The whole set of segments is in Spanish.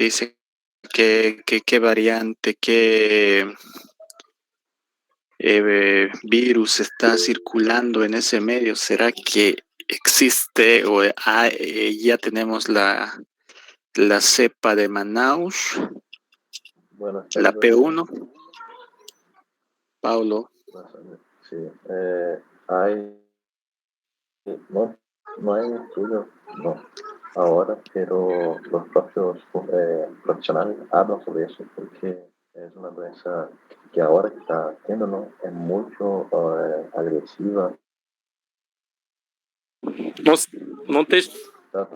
dice qué variante, qué virus está circulando en ese medio. ¿Será que existe o ya tenemos la cepa de Manaus, Buenas la tardes. P1? Paulo. Sí, no hay estudios, no, ahora, pero los propios profesionales hablan sobre eso porque es una doença que ahora que está teniendo, ¿no? Es mucho agresiva. Não te Tá?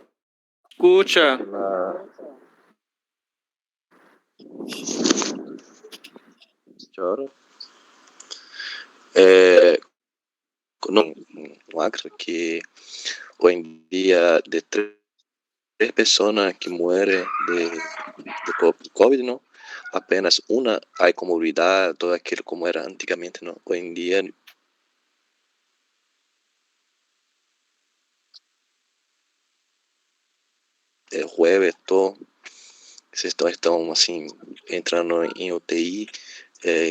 escucha. Choro. No Acre, que hoy en día de tres personas que mueren de COVID, ¿no? Apenas una hay comorbilidad, todo aquello como era antiguamente, ¿no? Hoy en día el jueves todo estão assim entrando em UTI,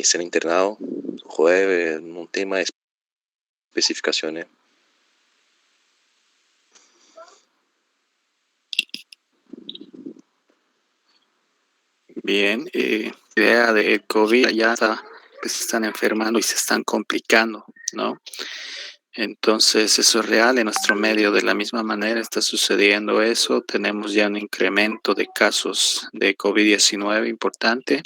sendo internado. Jueves não tem mais especificaciones. Bien, idea de COVID ya está, que se están enfermando y se están complicando, ¿no? Entonces eso es real en nuestro medio. De la misma manera está sucediendo eso. Tenemos ya un incremento de casos de COVID-19 importante.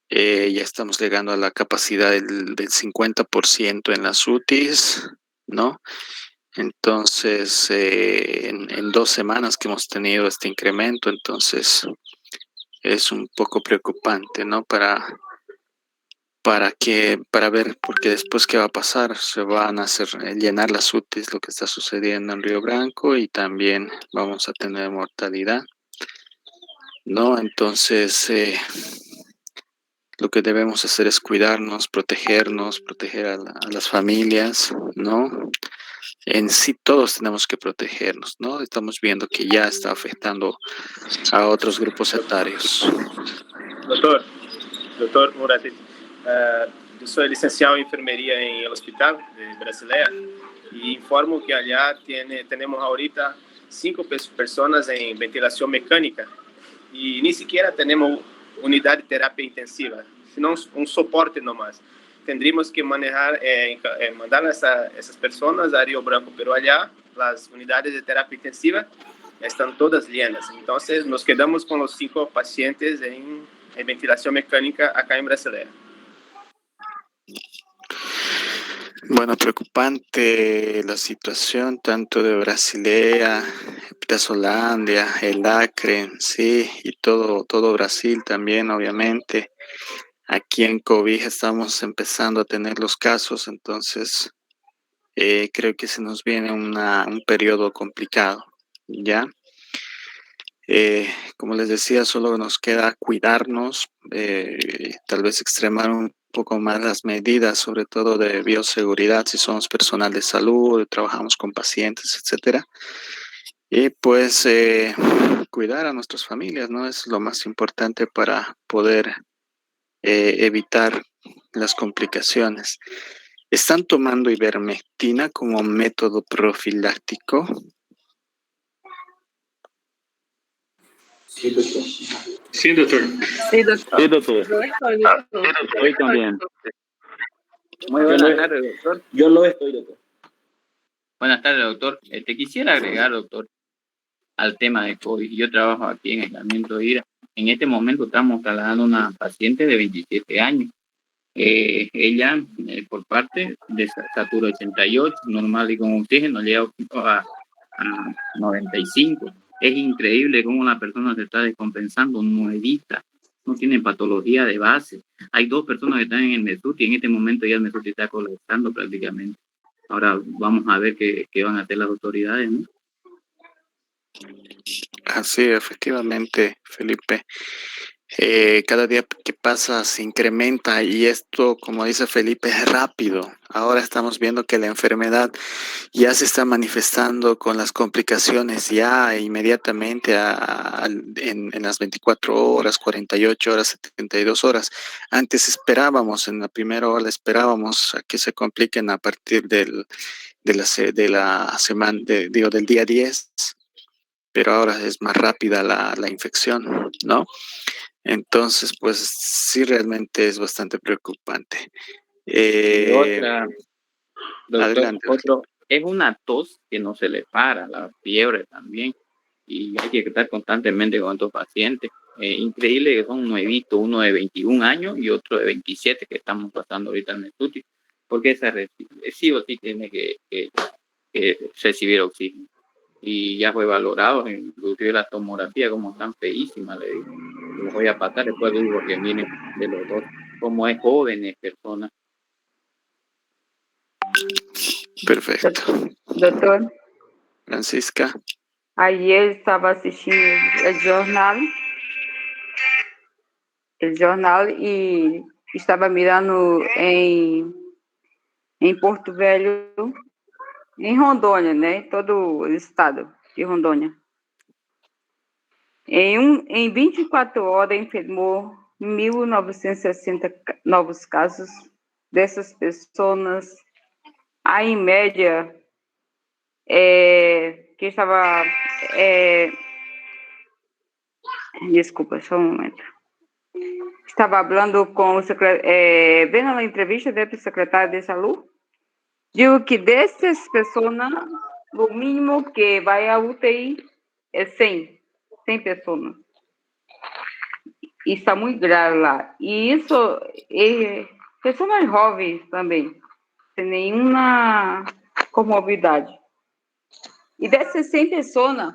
Ya estamos llegando a la capacidad del 50% en las UTIs, ¿no? Entonces, en 2 semanas que hemos tenido este incremento, entonces es un poco preocupante, ¿no? Para ver, porque después qué va a pasar, se van a llenar las UTIs, lo que está sucediendo en Río Branco, y también vamos a tener mortalidad, ¿no? Entonces, lo que debemos hacer es cuidarnos, protegernos, proteger a las familias, ¿no? En sí todos tenemos que protegernos, ¿no? Estamos viendo que ya está afectando a otros grupos etarios. Doutor, un ratito. Eu sou licenciado em enfermeria em el hospital de Brasileia e informo que allá temos ahorita 5 pessoas em ventilação mecânica e nem sequer temos unidade de terapia intensiva, sino um suporte nomás. Tendríamos que manejar, mandar essas pessoas a Rio Branco, pero allá as unidades de terapia intensiva estão todas llenas. Então, nos quedamos com os 5 pacientes em ventilación mecánica acá en Brasileia. Bueno, preocupante la situación tanto de Brasileia, Plazolandia, el Acre, sí, y todo Brasil también, obviamente. Aquí en Cobija estamos empezando a tener los casos, entonces creo que se nos viene un periodo complicado, ¿ya? Como les decía, solo nos queda cuidarnos, tal vez extremar un poco más las medidas, sobre todo de bioseguridad, si somos personal de salud, trabajamos con pacientes, etcétera. Y pues cuidar a nuestras familias, ¿no? Es lo más importante para poder evitar las complicaciones. ¿Están tomando ivermectina como método profiláctico? Sí, doctor. Sí, doctor. Sí, doctor. Sí, doctor. Hoy también. Muy buenas tardes, doctor. Yo lo estoy, doctor. Buenas tardes, doctor. Te quisiera agregar, doctor, al tema de COVID. Yo trabajo aquí en aislamiento IRA. En este momento estamos trasladando a una paciente de 27 años. Ella, por parte de estatura 88, normal y con oxígeno, llega a 95. Es increíble cómo una persona se está descompensando, nuevita, no tiene patología de base. Hay 2 personas que están en el MESUT y en este momento ya el MESUT está colapsando prácticamente. Ahora vamos a ver qué van a hacer las autoridades, ¿no? Así, efectivamente, Felipe. cada día que pasa se incrementa y esto, como dice Felipe, es rápido. Ahora estamos viendo que la enfermedad ya se está manifestando con las complicaciones ya inmediatamente en las 24 horas, 48 horas, 72 horas. Antes esperábamos, en la primera hora esperábamos a que se compliquen a partir de la semana, del día 10, pero ahora es más rápida la infección, ¿no? Entonces, pues sí, realmente es bastante preocupante. Y otra, doctor, Adelante. es una tos que no se le para, la fiebre también, y hay que estar constantemente con estos pacientes. Increíble que son nuevitos, uno de 21 años y otro de 27 que estamos pasando ahorita en el estudio, porque sí o sí tiene que recibir oxígeno. Y ya fue valorado, inclusive la tomografía como tan feísima, le digo. Lo voy a pasar después, digo, porque miren de los dos, como es jóvenes personas. Perfecto. Doutor, Francisca. ayer estava assistindo o jornal e estava mirando em Porto Velho, em Rondônia, né? Todo o estado de Rondônia. Em 24 horas, enfermou 1.960 novos casos. Dessas pessoas, há em média que estava... desculpa, só um momento. Estava falando com o secretário, vendo a entrevista do secretário de saúde, digo que dessas pessoas, o mínimo que vai à UTI é 100 pessoas. E está muito grave lá. E isso é pessoas jovens também, sem nenhuma comorbidade. E dessas 100 pessoas,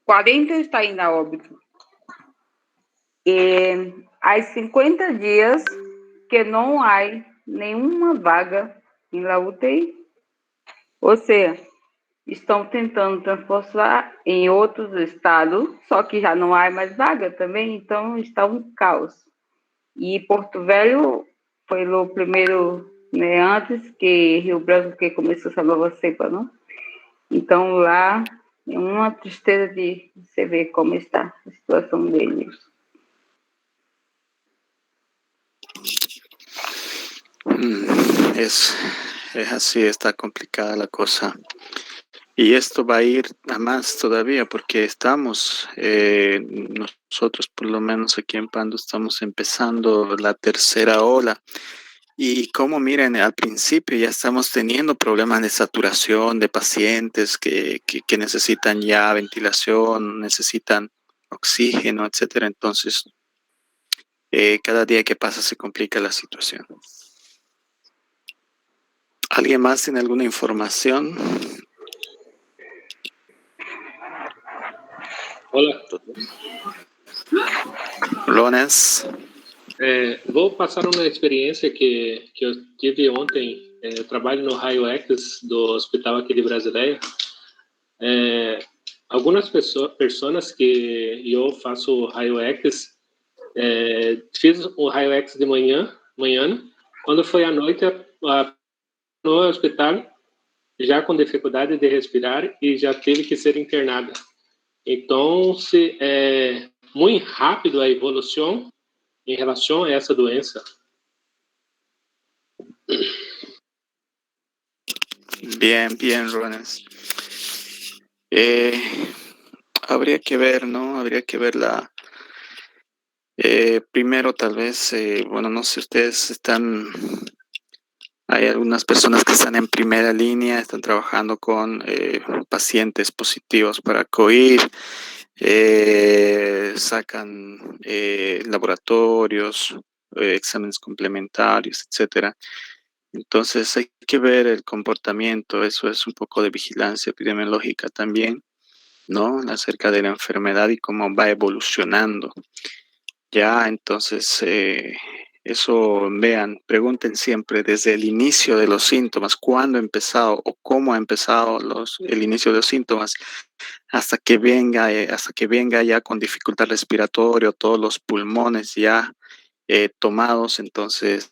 40 estão indo a óbito. E há 50 dias que não há nenhuma vaga na UTI. Ou seja, estão tentando transportar em outros estados, só que já não há mais vaga também, então está um caos. E Porto Velho foi o primeiro, né, antes que Rio Branco que começou essa nova cepa, não? Então lá é uma tristeza de você ver como está a situação deles. Es así, está complicada la cosa. Y esto va a ir a más todavía porque estamos, nosotros por lo menos aquí en Pando estamos empezando la tercera ola. Y como miren, al principio ya estamos teniendo problemas de saturación de pacientes que necesitan ya ventilación, necesitan oxígeno, etcétera. Entonces, cada día que pasa se complica la situación. ¿Alguien más tiene alguna información? Olá. Lones. Vou passar uma experiência que eu tive ontem. Eu trabalho no Raio X do hospital aqui de Brasileia. Algumas pessoas que eu faço Raio X, fiz o Raio X de manhã, quando foi à noite, no hospital, já com dificuldade de respirar e já teve que ser internada. Então, é muito rápido a evolução em relação a essa doença. Bien, Rones. Habría que ver, ¿no? Habría que verla. Primero, tal vez, bueno, no sé, ustedes están... Hay algunas personas que están en primera línea, están trabajando con pacientes positivos para COVID, sacan laboratorios, exámenes complementarios, etcétera. Entonces hay que ver el comportamiento, eso es un poco de vigilancia epidemiológica también, ¿no? Acerca de la enfermedad y cómo va evolucionando. Ya, entonces Eso, vean, pregunten siempre desde el inicio de los síntomas, cuándo ha empezado o cómo ha empezado el inicio de los síntomas, hasta que venga ya con dificultad respiratoria, todos los pulmones ya tomados. Entonces,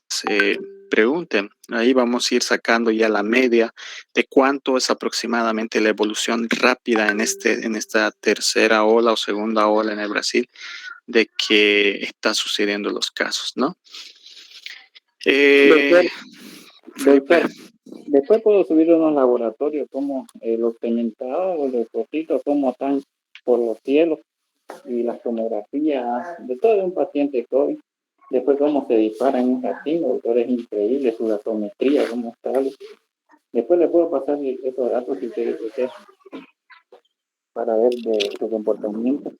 pregunten, ahí vamos a ir sacando ya la media de cuánto es aproximadamente la evolución rápida en esta tercera ola o segunda ola en el Brasil, de que están sucediendo los casos, ¿no? Doctor, después puedo subir unos laboratorios como los pigmentados, los rojos, cómo están por los cielos, y las tomografías de todo un paciente COVID. Después cómo se dispara en un ratito, doctor, es increíble su gasometría, cómo sale. Después le puedo pasar esos datos si quiere que para ver de su comportamiento.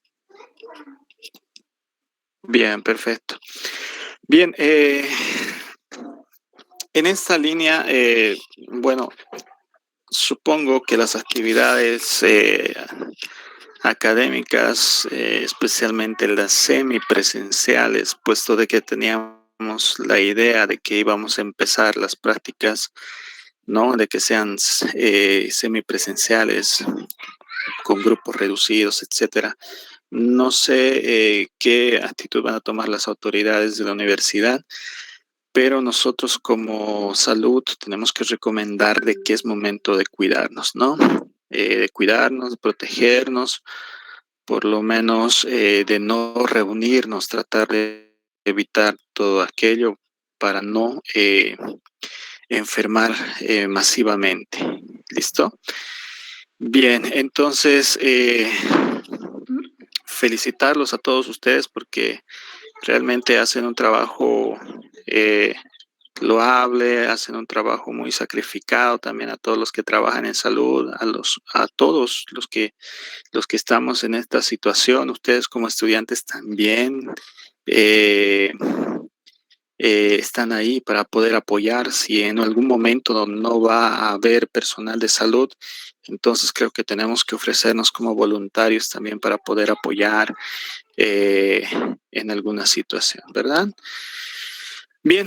Bien, perfecto. Bien, en esta línea, bueno, supongo que las actividades académicas, especialmente las semipresenciales, puesto de que teníamos la idea de que íbamos a empezar las prácticas, ¿no? De que sean semipresenciales, con grupos reducidos, etcétera. No sé qué actitud van a tomar las autoridades de la universidad, pero nosotros como salud tenemos que recomendar de que es momento de cuidarnos, ¿no? De cuidarnos, de protegernos, por lo menos de no reunirnos, tratar de evitar todo aquello para no enfermar masivamente. ¿Listo? Bien, entonces felicitarlos a todos ustedes porque realmente hacen un trabajo loable, hacen un trabajo muy sacrificado, también a todos los que trabajan en salud, a todos los que estamos en esta situación, ustedes como estudiantes también están ahí para poder apoyar. Si en algún momento no va a haber personal de salud, entonces creo que tenemos que ofrecernos como voluntarios también para poder apoyar en alguna situación, ¿verdad? Bien,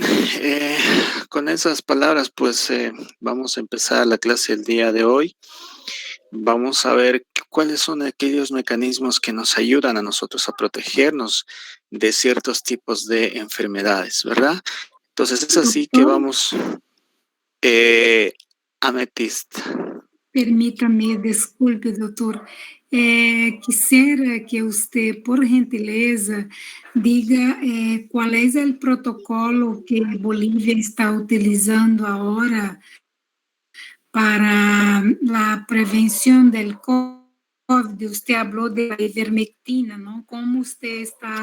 con esas palabras pues vamos a empezar la clase el día de hoy. Vamos a ver cuáles son aquellos mecanismos que nos ayudan a nosotros a protegernos de ciertos tipos de enfermedades, ¿verdad? Entonces es así que vamos, Ametista. Permítame, desculpe, doutor. Quisiera que usted, por gentileza, diga qual é o protocolo que Bolívia está utilizando agora para a prevenção do COVID. Usted falou de la ivermectina, ¿no? ¿Cómo usted está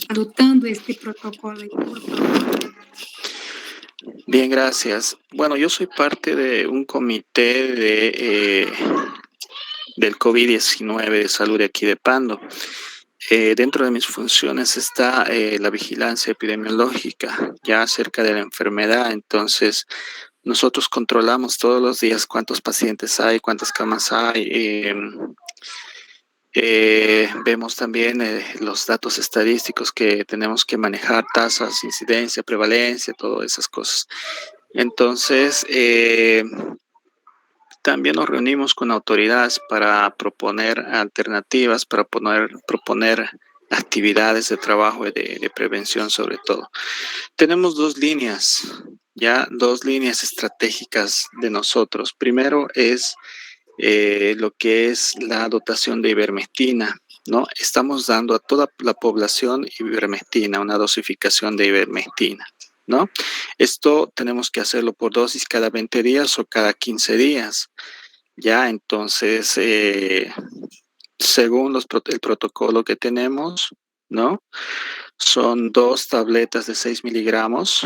adoptando este protocolo? Por favor. Bien, gracias. Bueno, yo soy parte de un comité del COVID-19 de salud de aquí de Pando. Dentro de mis funciones está la vigilancia epidemiológica ya acerca de la enfermedad. Entonces, nosotros controlamos todos los días cuántos pacientes hay, cuántas camas hay. Vemos también los datos estadísticos que tenemos que manejar, tasas, incidencia, prevalencia, todas esas cosas. Entonces, también nos reunimos con autoridades para proponer alternativas, para proponer actividades de trabajo y de prevención sobre todo. Tenemos dos líneas estratégicas de nosotros. Primero es lo que es la dotación de ivermectina, ¿no? Estamos dando a toda la población ivermectina, una dosificación de ivermectina, ¿no? Esto tenemos que hacerlo por dosis cada 20 días o cada 15 días, ¿ya? Entonces, según el protocolo que tenemos, ¿no? Son 2 tabletas de 6 miligramos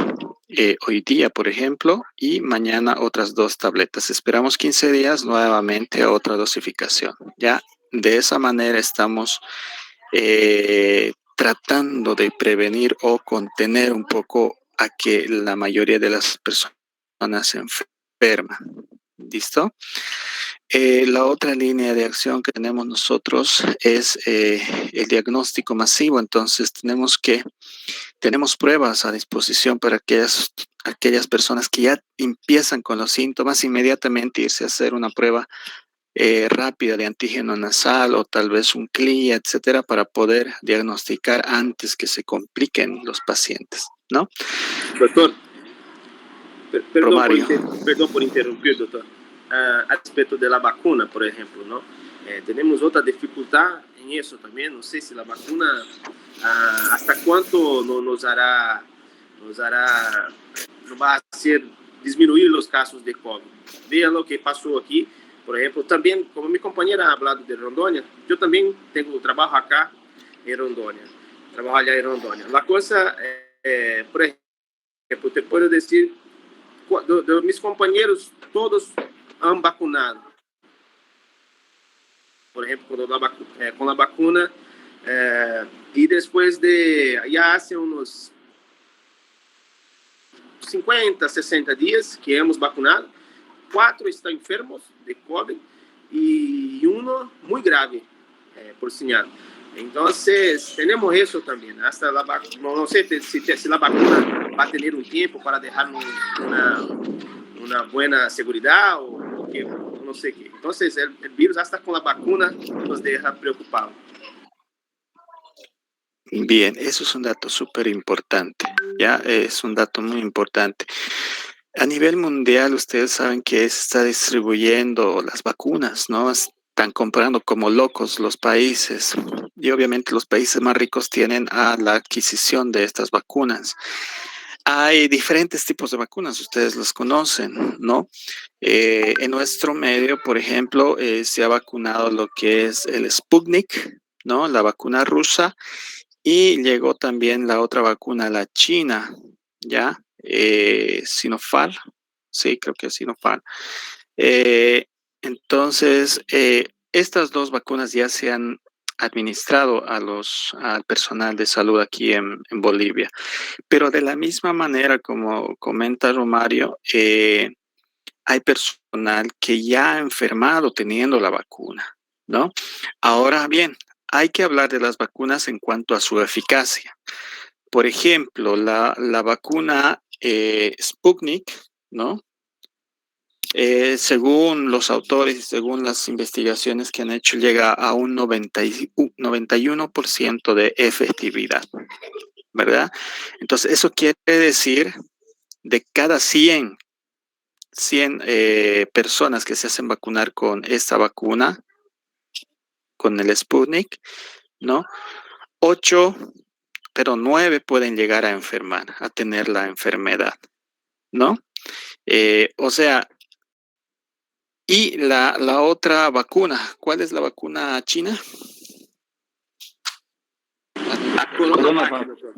hoy día, por ejemplo, y mañana otras 2 tabletas. Esperamos 15 días nuevamente otra dosificación. Ya de esa manera estamos tratando de prevenir o contener un poco a que la mayoría de las personas se enferman, ¿Listo? La otra línea de acción que tenemos nosotros es el diagnóstico masivo. Entonces tenemos pruebas a disposición para aquellas personas que ya empiezan con los síntomas, inmediatamente irse a hacer una prueba rápida de antígeno nasal o tal vez un CLIA, etcétera, para poder diagnosticar antes que se compliquen los pacientes, ¿no? Doctor, Romario. perdón por interrumpir, doctor. A respeito da vacuna, por exemplo, não? Temos outra dificuldade em isso também. Não sei se a vacuna, hasta quanto nos hará, não vai ser diminuir os casos de COVID. Veja o que passou aqui, por exemplo, também, como minha companheira ha falado de Rondônia, eu também tenho trabalho acá em Rondônia. Trabalho allá em Rondônia. A coisa por exemplo, te posso dizer, de mis companheiros, todos han vacunado. Por ejemplo, con la vacuna, y después de, ya hace unos 50, 60 días que hemos vacunado, 4 están enfermos de COVID y uno muy grave, por señal. Entonces, tenemos eso también. Hasta no sé si la vacuna va a tener un tiempo para dejar una buena seguridad o que, no sé qué. Entonces, el virus hasta con la vacuna nos deja preocupados. Bien, eso es un dato súper importante, ¿ya? Es un dato muy importante. A nivel mundial, ustedes saben que se está distribuyendo las vacunas, ¿no? Están comprando como locos los países y obviamente los países más ricos tienen a la adquisición de estas vacunas. Hay diferentes tipos de vacunas, ustedes los conocen, ¿no? En nuestro medio, por ejemplo, se ha vacunado lo que es el Sputnik, ¿no? La vacuna rusa, y llegó también la otra vacuna, la china, ¿ya? Sinopharm, sí, creo que es Sinopharm. Entonces, estas dos vacunas ya se han administrado al personal de salud aquí en Bolivia. Pero de la misma manera, como comenta Romario, hay personal que ya ha enfermado teniendo la vacuna, ¿no? Ahora bien, hay que hablar de las vacunas en cuanto a su eficacia. Por ejemplo, la vacuna Sputnik, ¿no? Según los autores y según las investigaciones que han hecho, llega a un 91% de efectividad, ¿verdad? Entonces, eso quiere decir de cada 100 personas que se hacen vacunar con esta vacuna, con el Sputnik, ¿no? 9 pueden llegar a enfermar, a tener la enfermedad, ¿no? O sea, y la otra vacuna, ¿cuál es la vacuna china?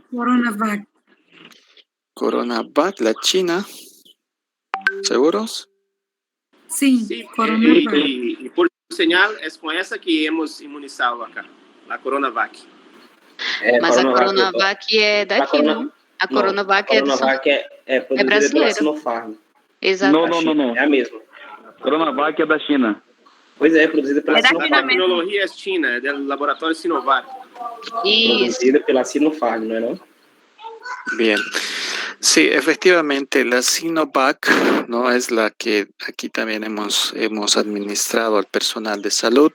Coronavac. Coronavac, la china. ¿Seguros? Sí, Coronavac. Y por señal, es con esa que hemos inmunizado acá, la Coronavac. Mas a Coronavac é daqui, não? A Coronavac é produzida pela Sinopharm. Exato. Não. É a mesma. Coronavac é da China. Pois é, produzida pela Sinopharm. A tecnologia é China, é do laboratório Sinovac. Producida pela Sinopharm, ¿no es no? Bien. Sí, efectivamente, la Sinovac, ¿no? Es la que aquí también hemos administrado al personal de salud.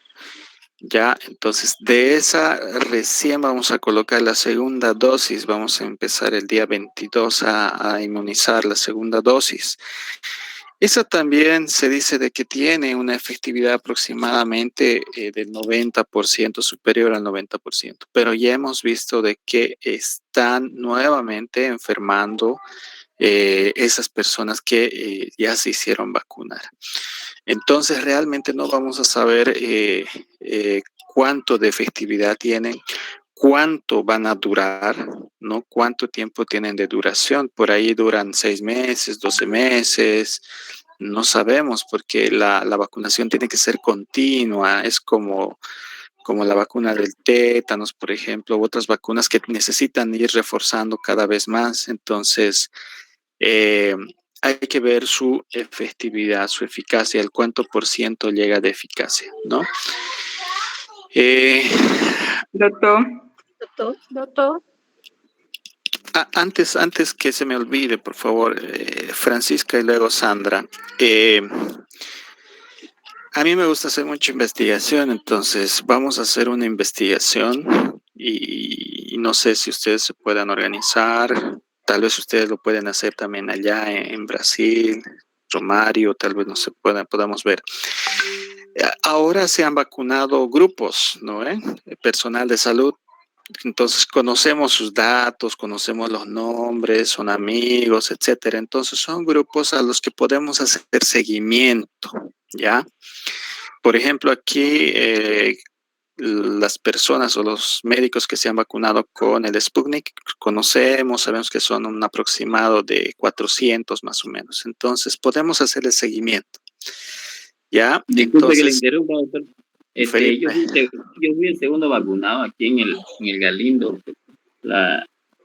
Ya, entonces de esa recién vamos a colocar la segunda dosis. Vamos a empezar el día 22 a inmunizar la segunda dosis. Esa también se dice de que tiene una efectividad aproximadamente del 90%, superior al 90%, pero ya hemos visto de que están nuevamente enfermando esas personas que ya se hicieron vacunar. Entonces realmente no vamos a saber cuánto de efectividad tienen, cuánto van a durar, ¿no? Cuánto tiempo tienen de duración. Por ahí duran 6 meses, 12 meses. No sabemos porque la vacunación tiene que ser continua. Es como la vacuna del tétanos, por ejemplo, u otras vacunas que necesitan ir reforzando cada vez más. Entonces, hay que ver su efectividad, su eficacia, el cuánto por ciento llega de eficacia, ¿no? Doctor. Antes que se me olvide, por favor, Francisca y luego Sandra. A mí me gusta hacer mucha investigación, entonces vamos a hacer una investigación y no sé si ustedes se puedan organizar. Tal vez ustedes lo pueden hacer también allá en Brasil, Romario, tal vez no se podamos ver. Ahora se han vacunado grupos, ¿no? Personal de salud. Entonces conocemos sus datos, conocemos los nombres, son amigos, etcétera. Entonces son grupos a los que podemos hacer seguimiento, ¿ya? Por ejemplo, aquí las personas o los médicos que se han vacunado con el Sputnik, sabemos que son un aproximado de 400 más o menos. Entonces podemos hacer el seguimiento, ¿ya? Disculpe que le Entonces, interrumpa, doctor. Yo fui el segundo vacunado aquí en el Galindo.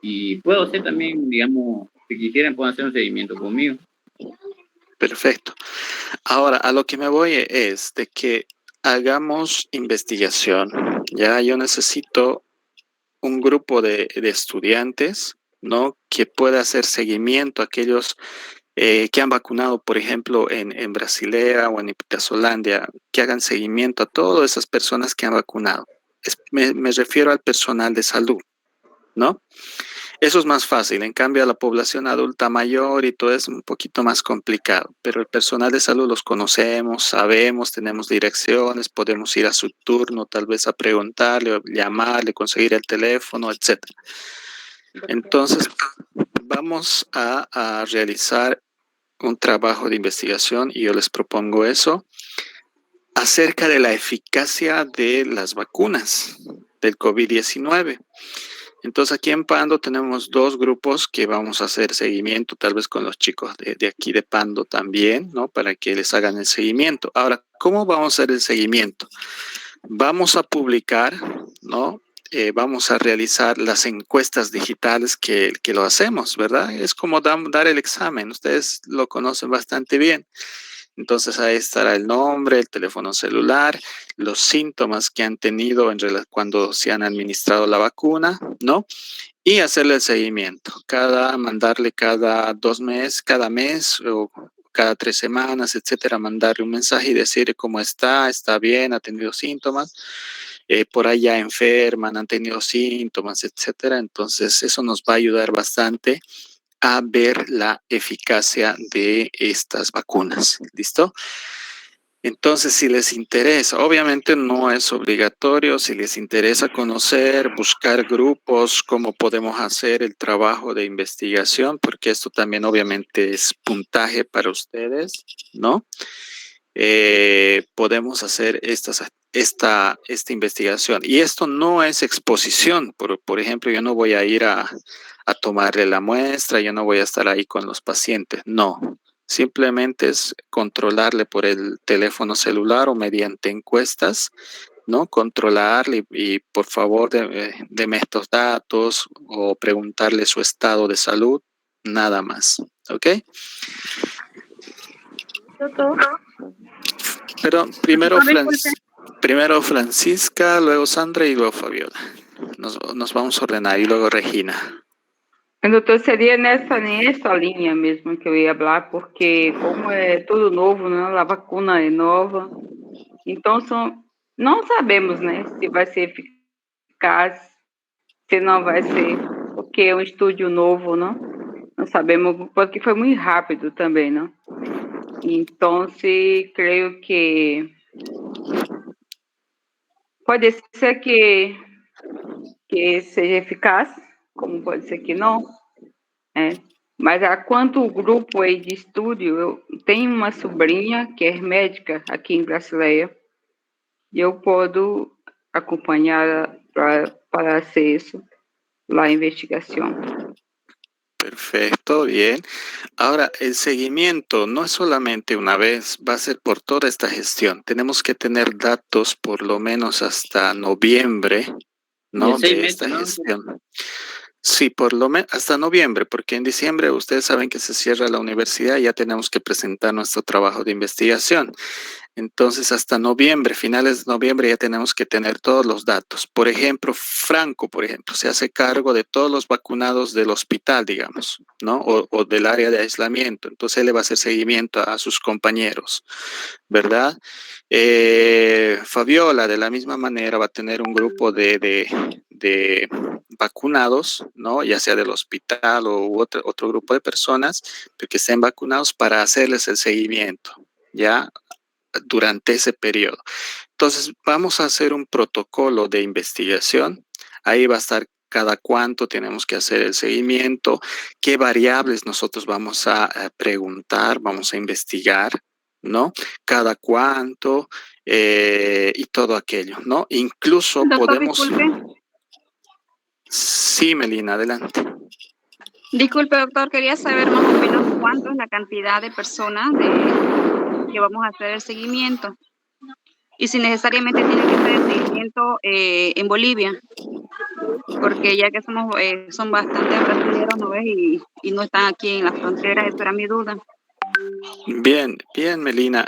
Y puedo hacer también, digamos, si quisieran, pueden hacer un seguimiento conmigo. Perfecto. Ahora, a lo que me voy es de que hagamos investigación. Ya yo necesito un grupo de estudiantes, ¿no? Que pueda hacer seguimiento a aquellos que han vacunado, por ejemplo, en Basilea o en Ipitazolandia, que hagan seguimiento a todas esas personas que han vacunado. Me refiero al personal de salud, ¿no? Eso es más fácil. En cambio, a la población adulta mayor y todo es un poquito más complicado. Pero el personal de salud los conocemos, sabemos, tenemos direcciones, podemos ir a su turno, tal vez a preguntarle, llamarle, conseguir el teléfono, etc. Entonces, vamos a realizar un trabajo de investigación y yo les propongo eso acerca de la eficacia de las vacunas del COVID-19. Entonces aquí en Pando tenemos dos grupos que vamos a hacer seguimiento, tal vez con los chicos de aquí de Pando también, ¿no? Para que les hagan el seguimiento. Ahora, ¿cómo vamos a hacer el seguimiento? Vamos a publicar, ¿no? Vamos a realizar las encuestas digitales que lo hacemos, ¿verdad? Es como dar el examen, ustedes lo conocen bastante bien. Entonces ahí estará el nombre, el teléfono celular, los síntomas que han tenido cuando se han administrado la vacuna, ¿no? Y hacerle el seguimiento, mandarle cada 2 meses, cada mes o cada 3 semanas, etcétera, mandarle un mensaje y decir cómo está bien, ha tenido síntomas, por ahí ya enferman, han tenido síntomas, etcétera. Entonces eso nos va a ayudar bastante a ver la eficacia de estas vacunas. ¿Listo? Entonces, si les interesa, obviamente no es obligatorio, si les interesa conocer, buscar grupos, cómo podemos hacer el trabajo de investigación, porque esto también obviamente es puntaje para ustedes, ¿no? Podemos hacer esta investigación. Y esto no es exposición. Por ejemplo, yo no voy a ir a tomarle la muestra, yo no voy a estar ahí con los pacientes. No. Simplemente es controlarle por el teléfono celular o mediante encuestas, ¿no? Controlarle y por favor, deme estos datos o preguntarle su estado de salud, nada más. ¿Ok? Doctor. Pero primero Francisca, luego Sandra y luego Fabiola. Nos vamos a ordenar y luego Regina. Doutor, seria nessa linha mesmo que eu ia falar, porque como é tudo novo, né? A vacuna é nova, então não sabemos, né, se vai ser eficaz, se não vai ser, porque é um estúdio novo, não? Não sabemos, porque foi muito rápido também, não? Então, creio que pode ser que seja eficaz, como pode ser que não, mas quanto grupo aí de estudo, eu tenho uma sobrinha que é médica aqui em Brasileia, e eu posso acompanhar para hacer isso, la investigación. Perfecto, bien. Ahora, el seguimiento no es solamente una vez, va a ser por toda esta gestión. Tenemos que tener datos por lo menos hasta noviembre, ¿no? De esta gestión. Sí, por lo menos hasta noviembre, porque en diciembre ustedes saben que se cierra la universidad y ya tenemos que presentar nuestro trabajo de investigación. Entonces, hasta noviembre, finales de noviembre, ya tenemos que tener todos los datos. Por ejemplo, Franco, por ejemplo, se hace cargo de todos los vacunados del hospital, digamos, ¿no? O del área de aislamiento. Entonces, él le va a hacer seguimiento a sus compañeros, ¿verdad? Fabiola, de la misma manera, va a tener un grupo de vacunados, ¿no? Ya sea del hospital o otro grupo de personas que estén vacunados para hacerles el seguimiento, ¿ya? Durante ese periodo. Entonces, vamos a hacer un protocolo de investigación. Ahí va a estar cada cuánto tenemos que hacer el seguimiento, qué variables nosotros vamos a preguntar, vamos a investigar, ¿no? Cada cuánto y todo aquello, ¿no? Incluso Doctor, podemos... disculpe. Sí, Melina, adelante. Disculpe, doctor, quería saber más o menos cuánto es la cantidad de personas que vamos a hacer el seguimiento. Y si necesariamente tiene que ser el seguimiento en Bolivia. Porque ya que son bastantes brasileños, ¿no ves? Y no están aquí en las fronteras, esa era mi duda. Bien, bien, Melina.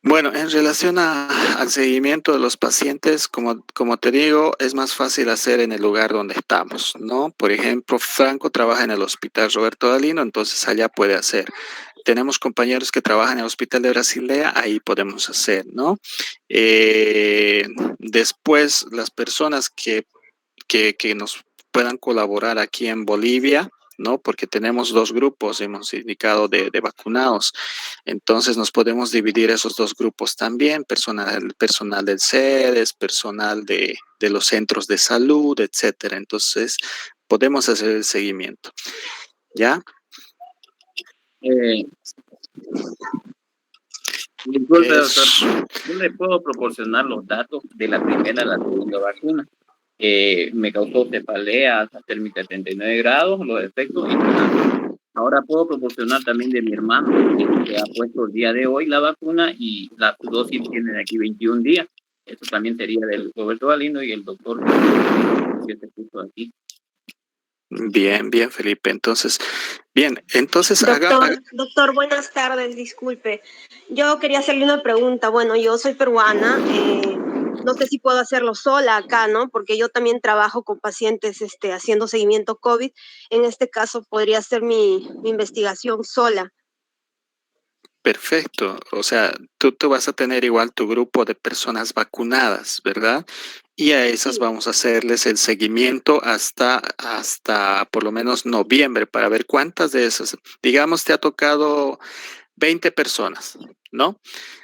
Bueno, en relación al seguimiento de los pacientes, como te digo, es más fácil hacer en el lugar donde estamos, ¿no? Por ejemplo, Franco trabaja en el Hospital Roberto Dalino, entonces allá puede hacer. Tenemos compañeros que trabajan en el Hospital de Basilea, ahí podemos hacer, ¿no? Después, las personas que nos puedan colaborar aquí en Bolivia, ¿no? Porque tenemos dos grupos, hemos indicado, de vacunados. Entonces nos podemos dividir esos dos grupos también, personal del CEDES, personal de los centros de salud, etcétera. Entonces podemos hacer el seguimiento. ¿Ya? Disculpe, doctor, yo le puedo proporcionar los datos de la primera a la segunda vacuna. Me causó cefaleas térmica de 39 grados, los efectos. Ahora puedo proporcionar también de mi hermano, que ha puesto el día de hoy la vacuna y la dosis tiene de aquí 21 días. Eso también sería del Roberto Dalino y el doctor que se puso aquí. Bien, bien, Felipe. Entonces, Doctor, buenas tardes, disculpe. Yo quería hacerle una pregunta. Bueno, yo soy peruana, no sé si puedo hacerlo sola acá, ¿no? Porque yo también trabajo con pacientes haciendo seguimiento COVID. En este caso, podría hacer mi investigación sola. Perfecto. O sea, tú vas a tener igual tu grupo de personas vacunadas, ¿verdad? Y a esas vamos a hacerles el seguimiento hasta por lo menos noviembre para ver cuántas de esas, digamos, te ha tocado 20 personas, ¿no?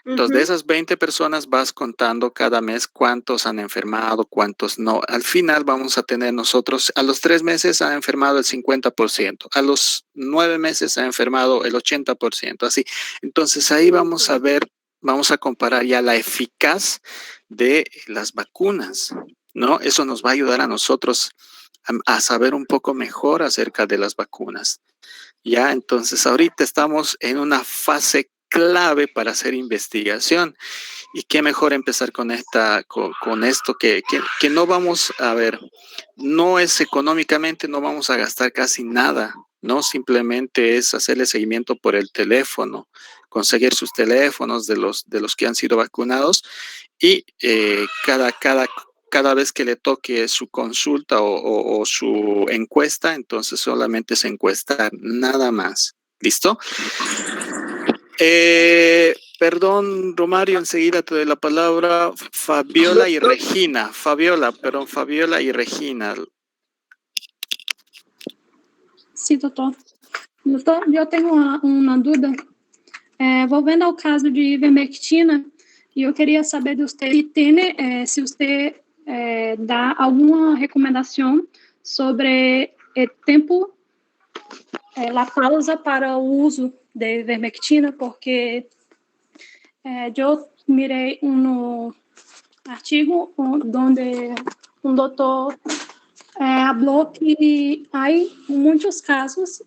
Entonces, de esas 20 personas vas contando cada mes cuántos han enfermado, cuántos no. Al final vamos a tener nosotros, a los 3 meses ha enfermado el 50%, a los 9 meses ha enfermado el 80%, así. Entonces, ahí vamos a ver, vamos a comparar ya la eficaz de las vacunas, ¿no? Eso nos va a ayudar a nosotros a saber un poco mejor acerca de las vacunas. Ya, entonces ahorita estamos en una fase clave para hacer investigación y qué mejor empezar con esto que no vamos a ver, no es económicamente, no vamos a gastar casi nada, ¿no? Simplemente es hacerle seguimiento por el teléfono, conseguir sus teléfonos de los que han sido vacunados y cada vez que le toque su consulta o su encuesta, entonces solamente es encuestar, nada más. ¿Listo? Perdón, Romario, enseguida te doy la palabra. Fabiola y Regina. Fabiola y Regina. Sí, doctor. Doutor, eu tenho uma dúvida. Voltando ao caso de ivermectina, e eu queria saber de você se você dá alguma recomendação sobre o tempo, a pausa para o uso de ivermectina, porque eu mirei artigo onde doutor falou que há muitos casos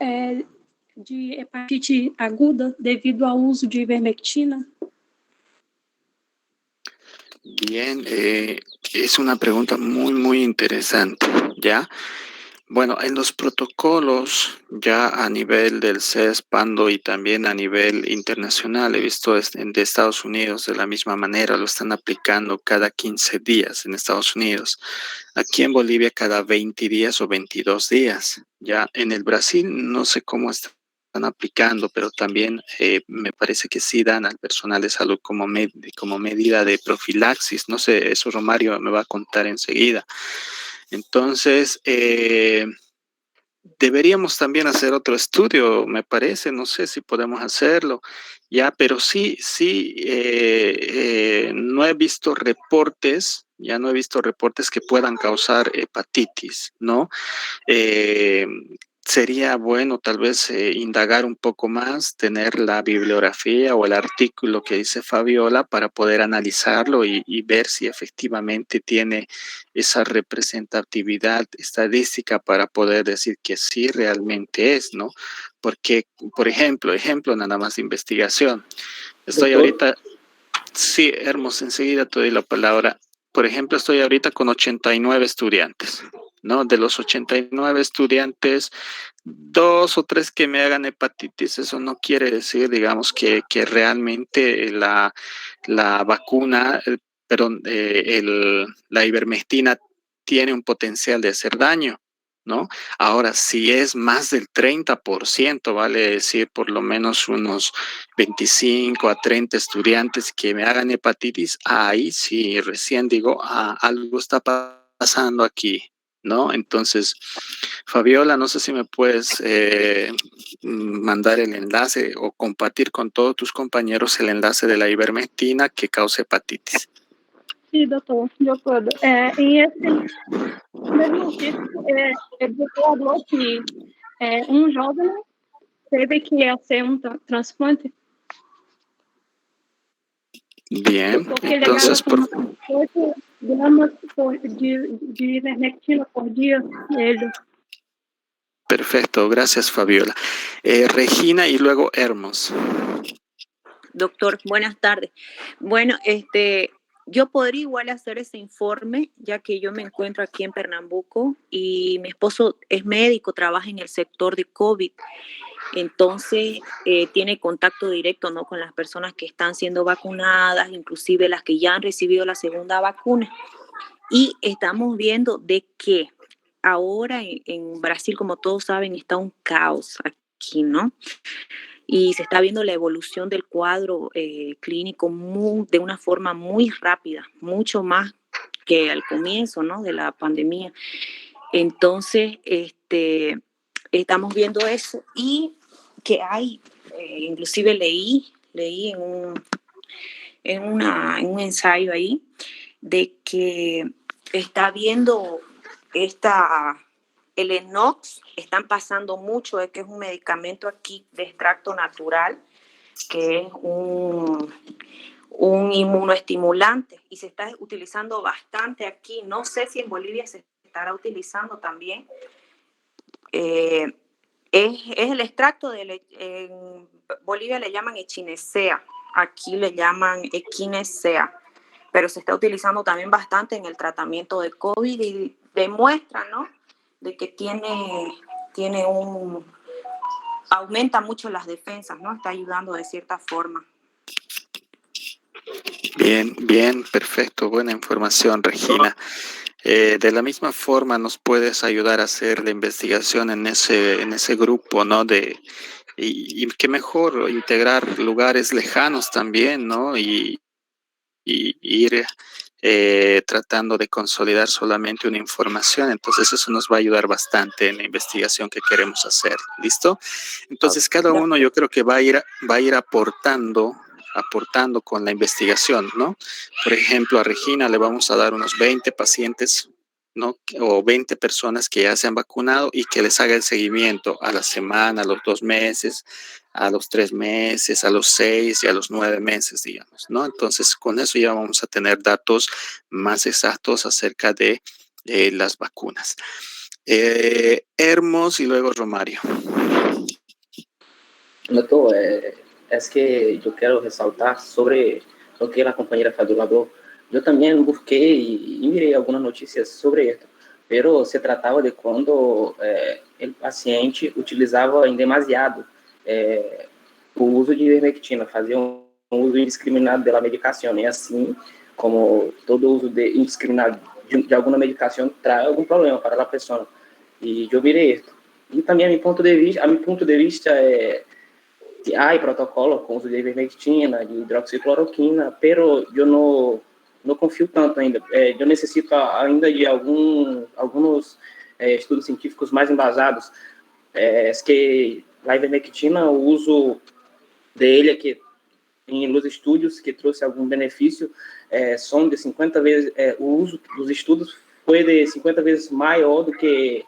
de hepatite aguda devido ao uso de ivermectina. Bien, es una pregunta muy, muy interesante, ¿ya? Bueno, en los protocolos, ya a nivel del CES, PANDO y también a nivel internacional, he visto de Estados Unidos de la misma manera, lo están aplicando cada 15 días en Estados Unidos. Aquí en Bolivia cada 20 días o 22 días. Ya en el Brasil no sé cómo están aplicando, pero también me parece que sí dan al personal de salud como medida de profilaxis. No sé, eso Romario me va a contar enseguida. Entonces, deberíamos también hacer otro estudio, me parece, no sé si podemos hacerlo, ya, pero sí, no he visto reportes, ya no he visto reportes que puedan causar hepatitis, ¿no? Sería bueno tal vez indagar un poco más, tener la bibliografía o el artículo que dice Fabiola para poder analizarlo y ver si efectivamente tiene esa representatividad estadística para poder decir que sí realmente es, ¿no? Porque, por ejemplo nada más de investigación. Estoy ahorita, sí, Hermos, enseguida te doy la palabra. Por ejemplo, estoy ahorita con 89 estudiantes, ¿no? De los 89 estudiantes, 2 o 3 que me hagan hepatitis, eso no quiere decir, digamos, que realmente la vacuna, la ivermectina tiene un potencial de hacer daño, ¿no? Ahora, si es más del 30%, vale decir por lo menos unos 25 a 30 estudiantes que me hagan hepatitis, ahí sí, recién digo, algo está pasando aquí, ¿no? Entonces, Fabiola, no sé si me puedes mandar el enlace o compartir con todos tus compañeros el enlace de la ivermectina que causa hepatitis. Sí, doutor, eu puedo. Em esse mesmo título, o doutor falou que jovem teve que hacer un trasplante. Bien, Porque entonces, le 8 gramas de ivermectina por día. Perfecto, gracias Fabiola. Regina y luego Hermos. Doctor, buenas tardes. Bueno, yo podría igual hacer ese informe, ya que yo me encuentro aquí en Pernambuco y mi esposo es médico, trabaja en el sector de COVID. Entonces, tiene contacto directo, ¿no?, con las personas que están siendo vacunadas, inclusive las que ya han recibido la segunda vacuna. Y estamos viendo de que ahora en Brasil, como todos saben, está un caos aquí, ¿no? Y se está viendo la evolución del cuadro clínico de una forma muy rápida, mucho más que al comienzo, ¿no?, de la pandemia. Entonces, estamos viendo eso y que hay, inclusive leí en un ensayo ahí, de que está viendo el enox, están pasando mucho, es que es un medicamento aquí de extracto natural, que es un inmunoestimulante y se está utilizando bastante aquí. No sé si en Bolivia se estará utilizando también. Es el extracto en Bolivia le llaman echinacea, aquí le llaman echinacea, pero se está utilizando también bastante en el tratamiento de COVID y demuestra, ¿no?, de que aumenta mucho las defensas, ¿no? Está ayudando de cierta forma. Bien, perfecto, buena información, Regina. De la misma forma, ¿nos puedes ayudar a hacer la investigación en ese grupo, ¿no? Y qué mejor integrar lugares lejanos también, ¿no? Y ir tratando de consolidar solamente una información. Entonces eso nos va a ayudar bastante en la investigación que queremos hacer. ¿Listo? Entonces cada uno yo creo que va a ir aportando con la investigación, ¿no? Por ejemplo, a Regina le vamos a dar unos 20 pacientes, ¿no?, o 20 personas que ya se han vacunado y que les haga el seguimiento a la semana, a los 2 meses, a los 3 meses, a los 6 y a los 9 meses, digamos, ¿no? Entonces, con eso ya vamos a tener datos más exactos acerca de las vacunas. Hermos y luego Romario. Doctor, es que yo quiero resaltar sobre lo que la compañera Fabiola habló. Yo también busqué y miré algunas noticias sobre esto. pero se tratava de quando o paciente utilizava em demasiado o uso de ivermectina, fazia um uso indiscriminado da medicação, e assim, como todo uso indiscriminado de alguma medicação traz algum problema para a pessoa. E eu virei isto. E também, a meu ponto de vista que há protocolo com uso de ivermectina, de hidroxicloroquina, pero eu não confio tanto ainda. Eu necessito ainda de alguns estudos científicos mais embasados. Que a ivermectina, o uso dele aqui em los estudos que trouxe algum benefício, são de 50 vezes, o uso dos estudos foi de 50 vezes maior do que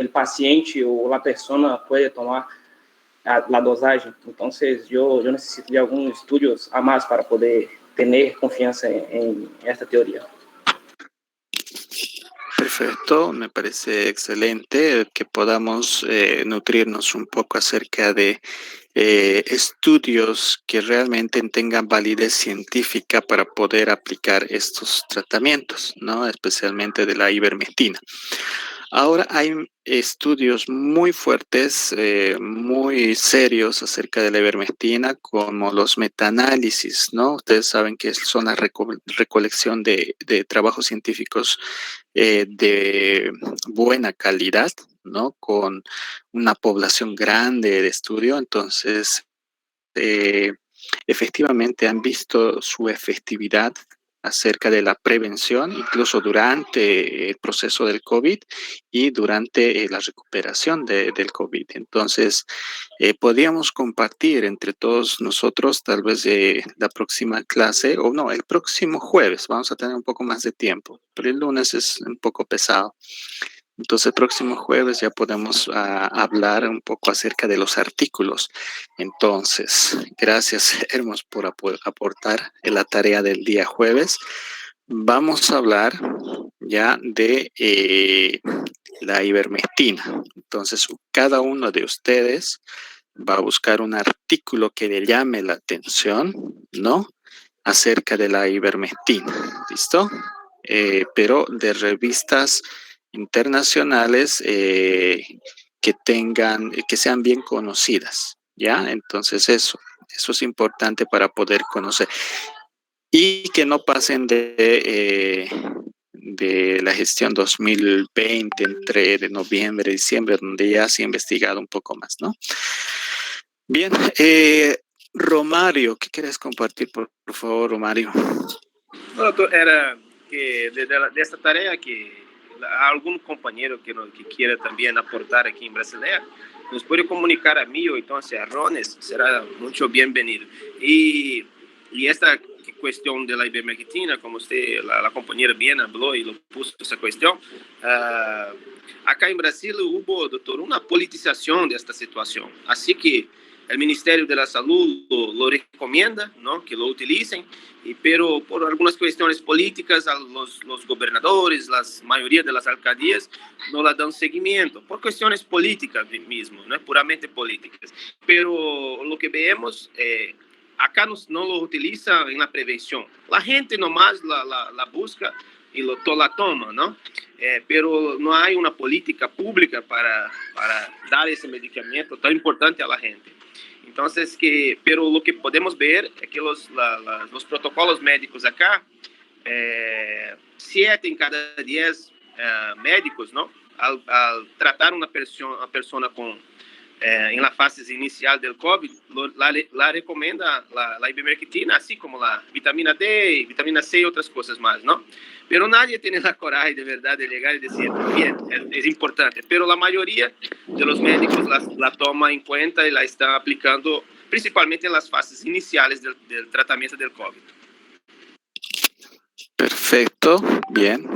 o paciente ou a pessoa pode tomar a dosagem. Então, eu necessito de alguns estudos a mais para poder ter confiança em esta teoria. Perfecto, me parece excelente que podamos nutrirnos un poco acerca de estudios que realmente tengan validez científica para poder aplicar estos tratamientos, ¿no? Especialmente de la ivermectina. Ahora hay estudios muy fuertes, muy serios acerca de la ivermectina, como los metaanálisis, ¿no? Ustedes saben que son la recolección de trabajos científicos de buena calidad, ¿no? Con una población grande de estudio. Entonces, efectivamente han visto su efectividad acerca de la prevención, incluso durante el proceso del COVID y durante la recuperación del COVID. Entonces, podríamos compartir entre todos nosotros, tal vez la próxima clase, o no, el próximo jueves, vamos a tener un poco más de tiempo, pero el lunes es un poco pesado. Entonces, el próximo jueves ya podemos hablar un poco acerca de los artículos. Entonces, gracias, Hermos, por aportar en la tarea del día jueves. Vamos a hablar ya de la ivermectina. Entonces, cada uno de ustedes va a buscar un artículo que le llame la atención, ¿no? Acerca de la ivermectina, ¿listo? Pero de revistas internacionales que sean bien conocidas, ¿ya? Entonces eso es importante para poder conocer y que no pasen de la gestión 2020 entre de noviembre y diciembre, donde ya se ha investigado un poco más, ¿no? Bien, Romario, ¿qué quieres compartir, por favor, Romario? No, doctor, era que de esta tarea que algum companheiro que queira também aportar aqui em Brasileira, nos pode comunicar a mim ou então a Rones, será muito bem-vindo. E esta questão da ivermectina, como a companheira bem falou e pôs essa questão, acá em Brasil houve, doutor, uma politização desta situação. Assim que o Ministério da Saúde lo recomenda, ¿no? Que lo utilicen, pero por algunas cuestiones políticas, los gobernadores, la mayoría de las alcaldías no la dan seguimiento, por cuestiones políticas mismo, ¿no? Puramente políticas. Pero lo que vemos, acá no lo utiliza en la prevención. La gente nomás la busca y la toma, ¿no? Pero no hay una política pública para dar ese medicamento tan importante a la gente. Entonces, pero lo que podemos ver es que los protocolos médicos acá, 7 en cada 10 médicos, ¿no? Al tratar una persona en la fase inicial del COVID, la recomienda la ivermectina, así como la vitamina D, vitamina C y otras cosas más, ¿no? Pero nadie tiene la coraje de verdad de llegar y decir, bien, es importante. Pero la mayoría de los médicos la toma en cuenta y la está aplicando principalmente en las fases iniciales del tratamiento del COVID. Perfecto, bien.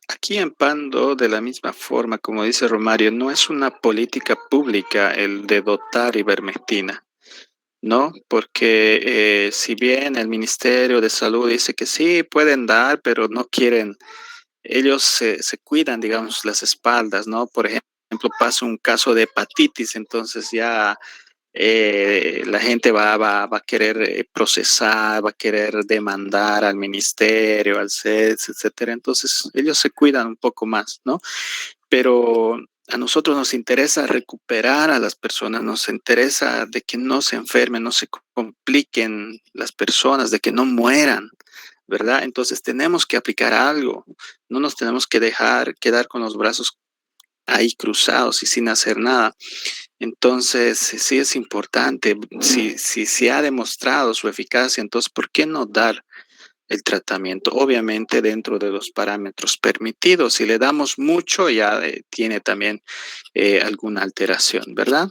Aquí en Pando, de la misma forma, como dice Romario, no es una política pública el de dotar ivermectina, ¿no? Porque si bien el Ministerio de Salud dice que sí, pueden dar, pero no quieren, ellos se cuidan, digamos, las espaldas, ¿no? Por ejemplo, pasa un caso de hepatitis, entonces ya la gente va a querer procesar, va a querer demandar al ministerio, al CES, etcétera. Entonces, ellos se cuidan un poco más, ¿no? Pero a nosotros nos interesa recuperar a las personas, nos interesa de que no se enfermen, no se compliquen las personas, de que no mueran, ¿verdad? Entonces tenemos que aplicar algo, no nos tenemos que dejar quedar con los brazos ahí cruzados y sin hacer nada. Entonces, sí es importante, si se ha demostrado su eficacia, entonces, ¿por qué no dar el tratamiento? Obviamente dentro de los parámetros permitidos. Si le damos mucho, ya tiene también alguna alteración, ¿verdad?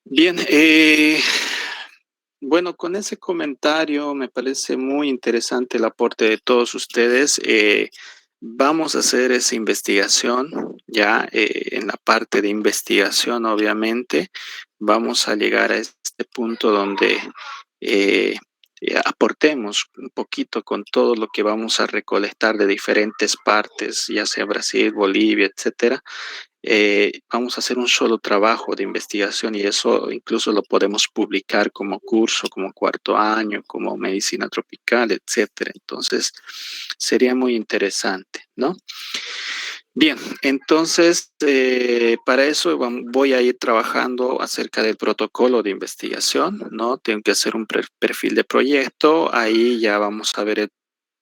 Bien, bueno, con ese comentario me parece muy interesante el aporte de todos ustedes. Vamos a hacer esa investigación, ya en la parte de investigación, obviamente, vamos a llegar a este punto donde aportemos un poquito con todo lo que vamos a recolectar de diferentes partes, ya sea Brasil, Bolivia, etcétera. Vamos a hacer un solo trabajo de investigación y eso incluso lo podemos publicar como curso, como cuarto año, como medicina tropical, etcétera. Entonces, sería muy interesante, ¿no? Bien, entonces, para eso voy a ir trabajando acerca del protocolo de investigación, ¿no? Tengo que hacer un perfil de proyecto, ahí ya vamos a ver el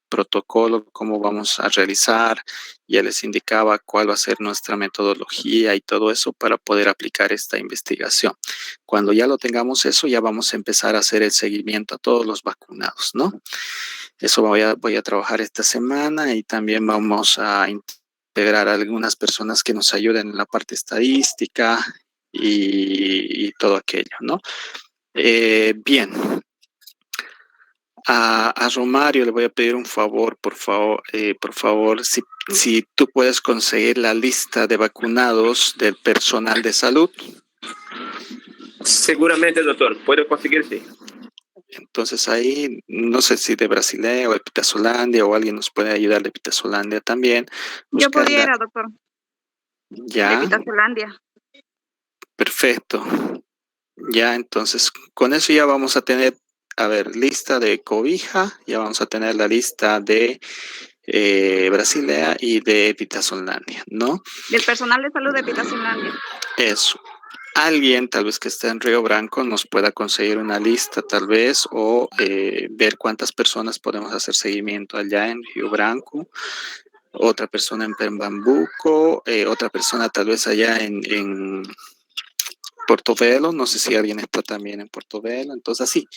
protocolo, cómo vamos a realizar, ya les indicaba cuál va a ser nuestra metodología y todo eso para poder aplicar esta investigación. Cuando ya lo tengamos eso, ya vamos a empezar a hacer el seguimiento a todos los vacunados, ¿no? Eso voy a trabajar esta semana y también vamos a integrar a algunas personas que nos ayuden en la parte estadística y todo aquello, ¿no? Bien. A Romario le voy a pedir un favor, por favor, si tú puedes conseguir la lista de vacunados del personal de salud. Seguramente, doctor, puedo conseguir, sí. Entonces ahí, no sé si de Basilea o de Pitazolandia o alguien nos puede ayudar de Pitazolandia también. Yo pudiera, doctor. Ya. De Pitazolandia. Perfecto. Ya, entonces, con eso ya vamos a tener, a ver, lista de Cobija, ya vamos a tener la lista de Basilea y de Pitazolandia, ¿no? Del personal de salud de Pitazolandia. Eso. Alguien, tal vez que esté en Río Branco, nos pueda conseguir una lista, tal vez, o ver cuántas personas podemos hacer seguimiento allá en Río Branco, otra persona en Pernambuco, otra persona tal vez allá en Portobelo, no sé si alguien está también en Portobelo, entonces así,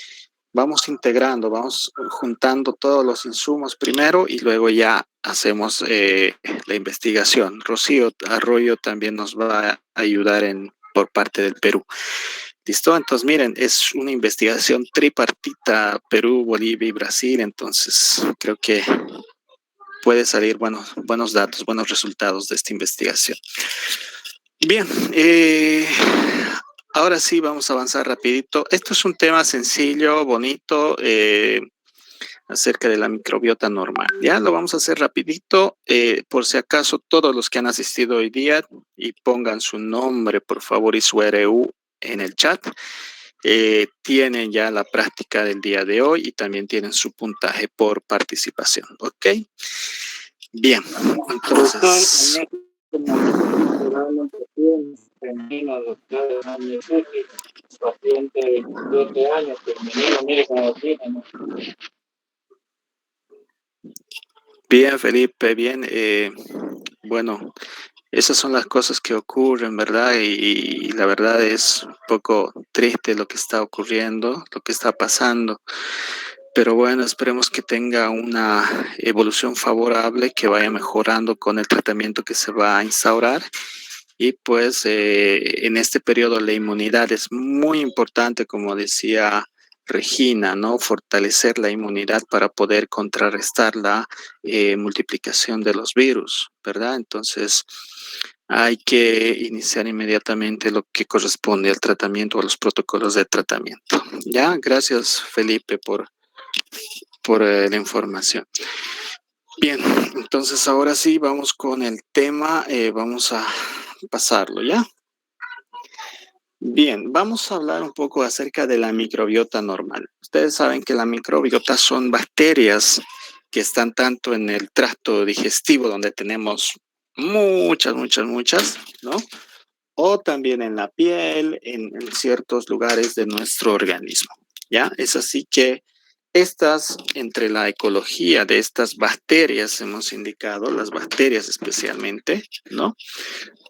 vamos integrando, vamos juntando todos los insumos primero y luego ya hacemos la investigación. Rocío Arroyo también nos va a ayudar por parte del Perú. ¿Listo? Entonces, miren, es una investigación tripartita, Perú, Bolivia y Brasil, entonces creo que puede salir buenos datos, buenos resultados de esta investigación. Bien, ahora sí vamos a avanzar rapidito. Esto es un tema sencillo, bonito, acerca de la microbiota normal. Ya lo vamos a hacer rapidito, por si acaso todos los que han asistido hoy día y pongan su nombre, por favor, y su RU en el chat. Tienen ya la práctica del día de hoy y también tienen su puntaje por participación, ¿ok? Bien, entonces... Paciente de 27 años, mire cómo tiene, ¿no? Bien, Felipe, bien. Bueno, esas son las cosas que ocurren, ¿verdad? Y la verdad es un poco triste lo que está ocurriendo, lo que está pasando. Pero bueno, esperemos que tenga una evolución favorable, que vaya mejorando con el tratamiento que se va a instaurar. Y pues en este periodo la inmunidad es muy importante, como decía Regina, ¿no? Fortalecer la inmunidad para poder contrarrestar la multiplicación de los virus, ¿verdad? Entonces hay que iniciar inmediatamente lo que corresponde al tratamiento o a los protocolos de tratamiento. Ya, gracias Felipe por la información. Bien, entonces ahora sí vamos con el tema, vamos a pasarlo, ¿ya? Bien, vamos a hablar un poco acerca de la microbiota normal. Ustedes saben que la microbiota son bacterias que están tanto en el tracto digestivo, donde tenemos muchas, ¿no? O también en la piel, en ciertos lugares de nuestro organismo, ¿ya? Es así que entre la ecología de estas bacterias, hemos indicado, las bacterias especialmente, ¿no?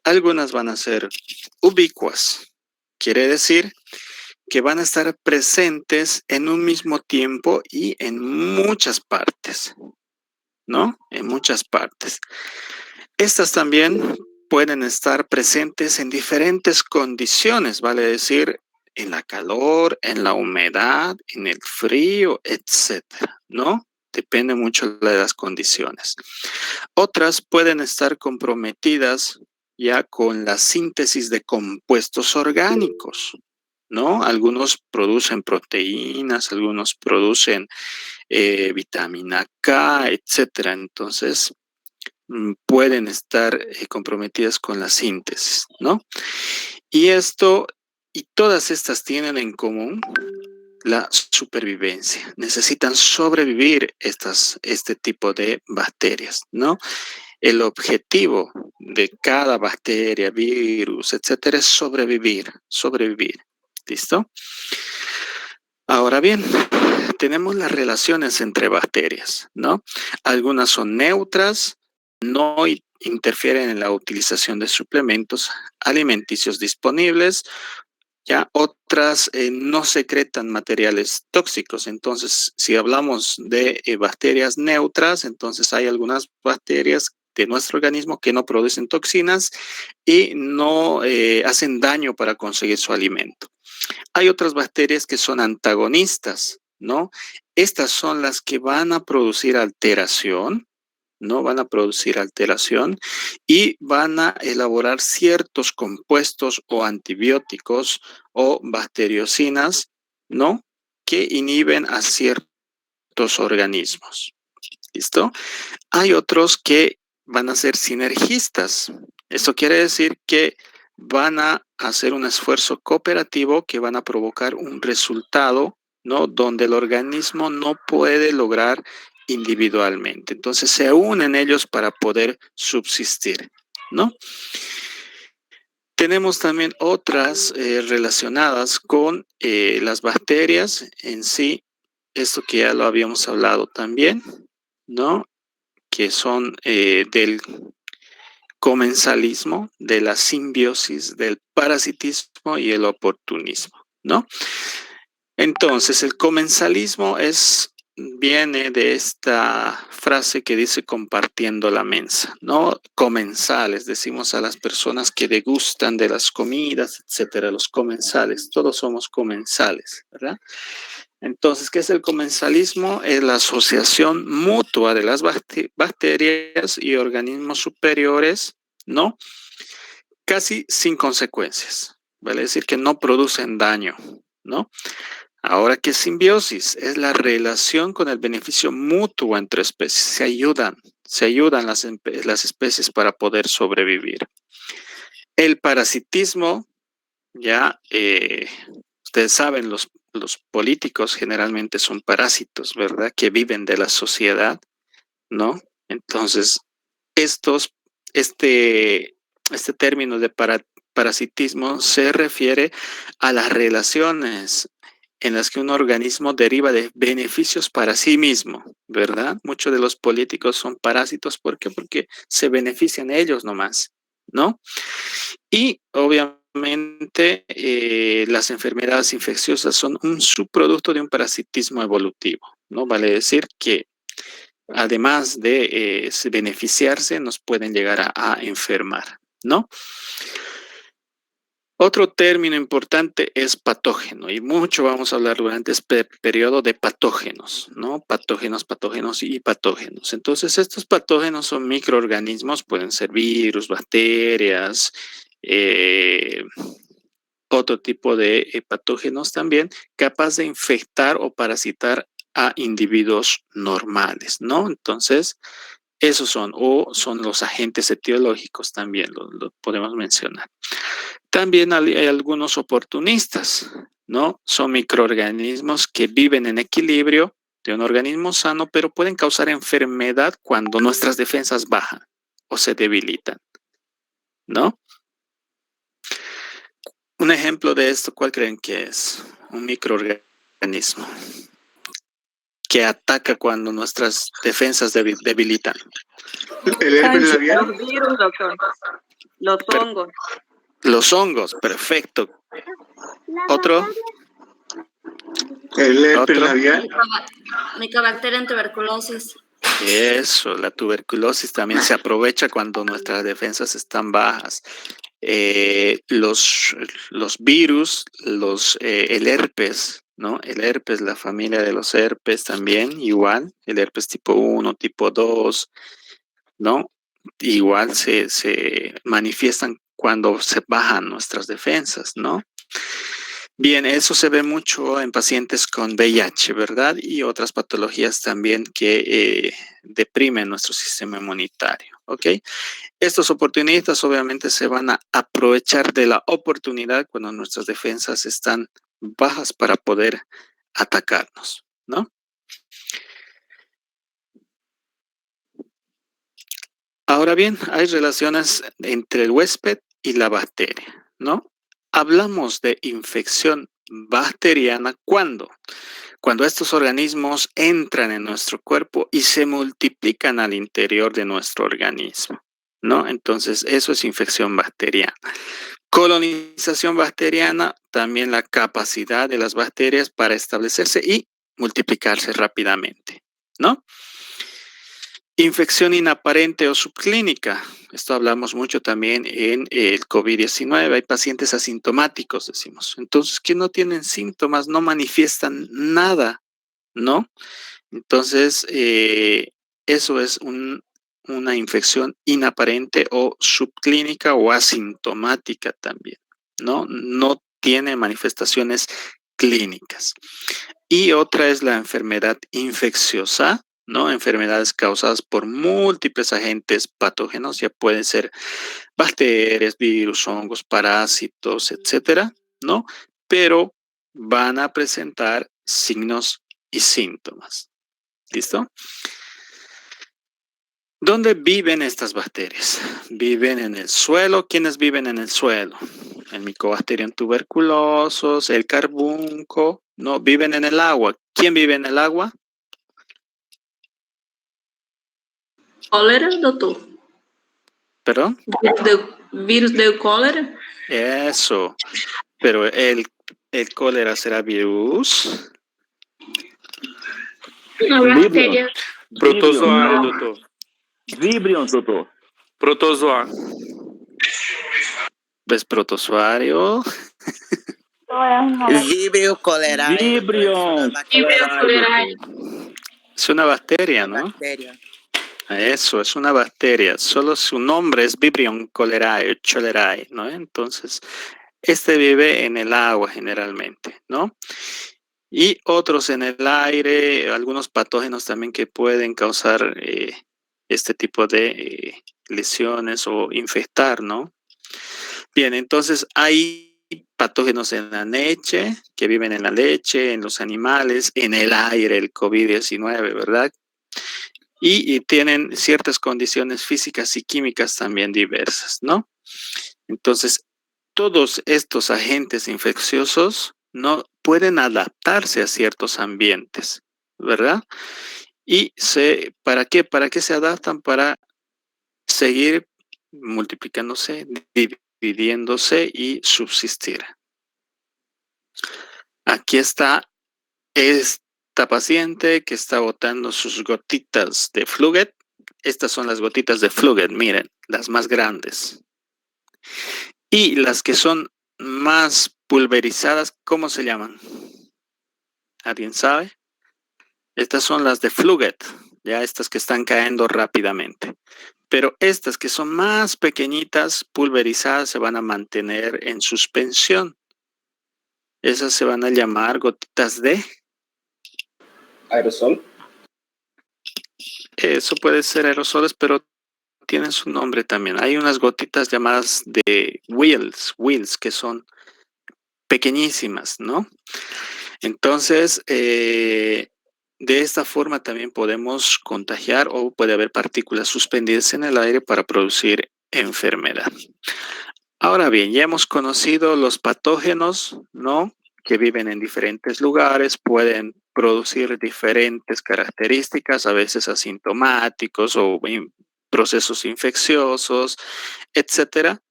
Algunas van a ser ubicuas, quiere decir que van a estar presentes en un mismo tiempo y en muchas partes, ¿no? En muchas partes. Estas también pueden estar presentes en diferentes condiciones, vale decir, en la calor, en la humedad, en el frío, etcétera, ¿no? Depende mucho de las condiciones. Otras pueden estar comprometidas ya con la síntesis de compuestos orgánicos, ¿no? Algunos producen proteínas, algunos producen vitamina K, etcétera. Entonces, pueden estar comprometidas con la síntesis, ¿no? Y todas estas tienen en común la supervivencia. Necesitan sobrevivir este tipo de bacterias, ¿no? El objetivo de cada bacteria, virus, etcétera, es sobrevivir. ¿Listo? Ahora bien, tenemos las relaciones entre bacterias, ¿no? Algunas son neutras, no interfieren en la utilización de suplementos alimenticios disponibles, ya otras no secretan materiales tóxicos. Entonces, si hablamos de bacterias neutras, entonces hay algunas bacterias de nuestro organismo que no producen toxinas y no hacen daño para conseguir su alimento. Hay otras bacterias que son antagonistas, ¿no? Estas son las que van a producir alteración, ¿no? Van a producir alteración y van a elaborar ciertos compuestos o antibióticos o bacteriocinas, ¿no? Que inhiben a ciertos organismos. ¿Listo? Hay otros que van a ser sinergistas. Esto quiere decir que van a hacer un esfuerzo cooperativo que van a provocar un resultado, ¿no? Donde el organismo no puede lograr individualmente. Entonces se unen ellos para poder subsistir, ¿no? Tenemos también otras relacionadas con las bacterias en sí, esto que ya lo habíamos hablado también, ¿no? Que son del comensalismo, de la simbiosis, del parasitismo y el oportunismo, ¿no? Entonces, el comensalismo viene de esta frase que dice compartiendo la mesa, ¿no? Comensales, decimos a las personas que degustan de las comidas, etcétera, los comensales, todos somos comensales, ¿verdad? Entonces, ¿qué es el comensalismo? Es la asociación mutua de las bacterias y organismos superiores, ¿no? Casi sin consecuencias, vale decir que no producen daño, ¿no? Ahora, ¿qué es simbiosis? Es la relación con el beneficio mutuo entre especies. Se ayudan las especies para poder sobrevivir. El parasitismo, ya ustedes saben, los políticos generalmente son parásitos, ¿verdad? Que viven de la sociedad, ¿no? Entonces, este término de parasitismo se refiere a las relaciones en las que un organismo deriva de beneficios para sí mismo, ¿verdad? Muchos de los políticos son parásitos, ¿por qué? Porque se benefician ellos nomás, ¿no? Y obviamente las enfermedades infecciosas son un subproducto de un parasitismo evolutivo, ¿no? Vale decir que además de beneficiarse, nos pueden llegar a enfermar, ¿no? Otro término importante es patógeno, y mucho vamos a hablar durante este periodo de patógenos, ¿no? Patógenos y patógenos. Entonces, estos patógenos son microorganismos, pueden ser virus, bacterias, otro tipo de patógenos también, capaz de infectar o parasitar a individuos normales, ¿no? Entonces, esos son los agentes etiológicos también, lo podemos mencionar. También hay algunos oportunistas, ¿no? Son microorganismos que viven en equilibrio de un organismo sano, pero pueden causar enfermedad cuando nuestras defensas bajan o se debilitan, ¿no? Un ejemplo de esto, ¿cuál creen que es? Un microorganismo que ataca cuando nuestras defensas debilitan. ¿El herpes labial? Los virus, doctor. Los hongos. Los hongos, perfecto. ¿Otro? ¿El herpes labial? Micobacteria en tuberculosis. Eso, la tuberculosis también se aprovecha cuando nuestras defensas están bajas. Los virus, el herpes, ¿no? El herpes, la familia de los herpes también, igual, el herpes tipo 1, tipo 2, ¿no? Igual se manifiestan cuando se bajan nuestras defensas, ¿no? Bien, eso se ve mucho en pacientes con VIH, ¿verdad? Y otras patologías también que deprimen nuestro sistema inmunitario, ¿ok? Estos oportunistas obviamente se van a aprovechar de la oportunidad cuando nuestras defensas están bajas para poder atacarnos, ¿no? Ahora bien, hay relaciones entre el huésped y la bacteria, ¿no? Hablamos de infección bacteriana cuando estos organismos entran en nuestro cuerpo y se multiplican al interior de nuestro organismo, ¿no? Entonces, eso es infección bacteriana. Colonización bacteriana, también la capacidad de las bacterias para establecerse y multiplicarse rápidamente, ¿no? Infección inaparente o subclínica. Esto hablamos mucho también en el COVID-19. Hay pacientes asintomáticos, decimos. Entonces, que no tienen síntomas, no manifiestan nada, ¿no? Entonces, eso es una infección inaparente o subclínica o asintomática también, ¿no? No tiene manifestaciones clínicas. Y otra es la enfermedad infecciosa, ¿no? Enfermedades causadas por múltiples agentes patógenos, ya pueden ser bacterias, virus, hongos, parásitos, etcétera, ¿no? Pero van a presentar signos y síntomas. ¿Listo? ¿Dónde viven estas bacterias? Viven en el suelo. ¿Quiénes viven en el suelo? El Mycobacterium tuberculosis, el carbunco, ¿no? Viven en el agua. ¿Quién vive en el agua? Cólera, doutor? ¿Perdón? Vírus de cólera? Eso. Pero el cólera será virus. Una bacteria. Protozoário, doutor. Vibrions, doutor. Protozoa. ¿Ves protozoario? Vibrio cholerae. Vibrion. Es una bacteria, ¿no? Eso, es una bacteria. Solo su nombre es Vibrion cholerae, ¿no? Entonces, este vive en el agua generalmente, ¿no? Y otros en el aire, algunos patógenos también que pueden causar este tipo de lesiones o infectar, ¿no? Bien, entonces hay patógenos en la leche, que viven en la leche, en los animales, en el aire, el COVID-19, ¿verdad? Y tienen ciertas condiciones físicas y químicas también diversas, ¿no? Entonces, todos estos agentes infecciosos no pueden adaptarse a ciertos ambientes, ¿verdad? ¿Y para qué? ¿Para qué se adaptan? Para seguir multiplicándose, dividiéndose y subsistir. Aquí está esta paciente que está botando sus gotitas de Fluget. Estas son las gotitas de Fluget, miren, las más grandes. Y las que son más pulverizadas, ¿cómo se llaman? ¿Alguien sabe? Estas son las de Fluget, ya estas que están cayendo rápidamente. Pero estas que son más pequeñitas, pulverizadas, se van a mantener en suspensión. Esas se van a llamar gotitas de aerosol. Eso puede ser aerosoles, pero tienen su nombre también. Hay unas gotitas llamadas de Wills, que son pequeñísimas, ¿no? Entonces, de esta forma también podemos contagiar o puede haber partículas suspendidas en el aire para producir enfermedad. Ahora bien, ya hemos conocido los patógenos, ¿no? Que viven en diferentes lugares, pueden producir diferentes características, a veces asintomáticos o procesos infecciosos, etcétera.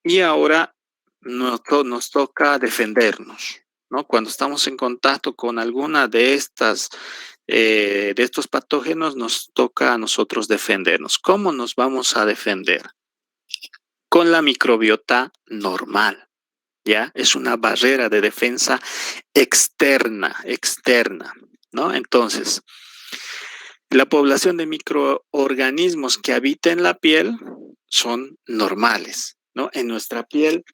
Y ahora nos toca defendernos, ¿no? Cuando estamos en contacto con alguna de estos patógenos, nos toca a nosotros defendernos. ¿Cómo nos vamos a defender? Con la microbiota normal, ¿ya? Es una barrera de defensa externa, ¿no? Entonces, la población de microorganismos que habita en la piel son normales, ¿no? En nuestra piel,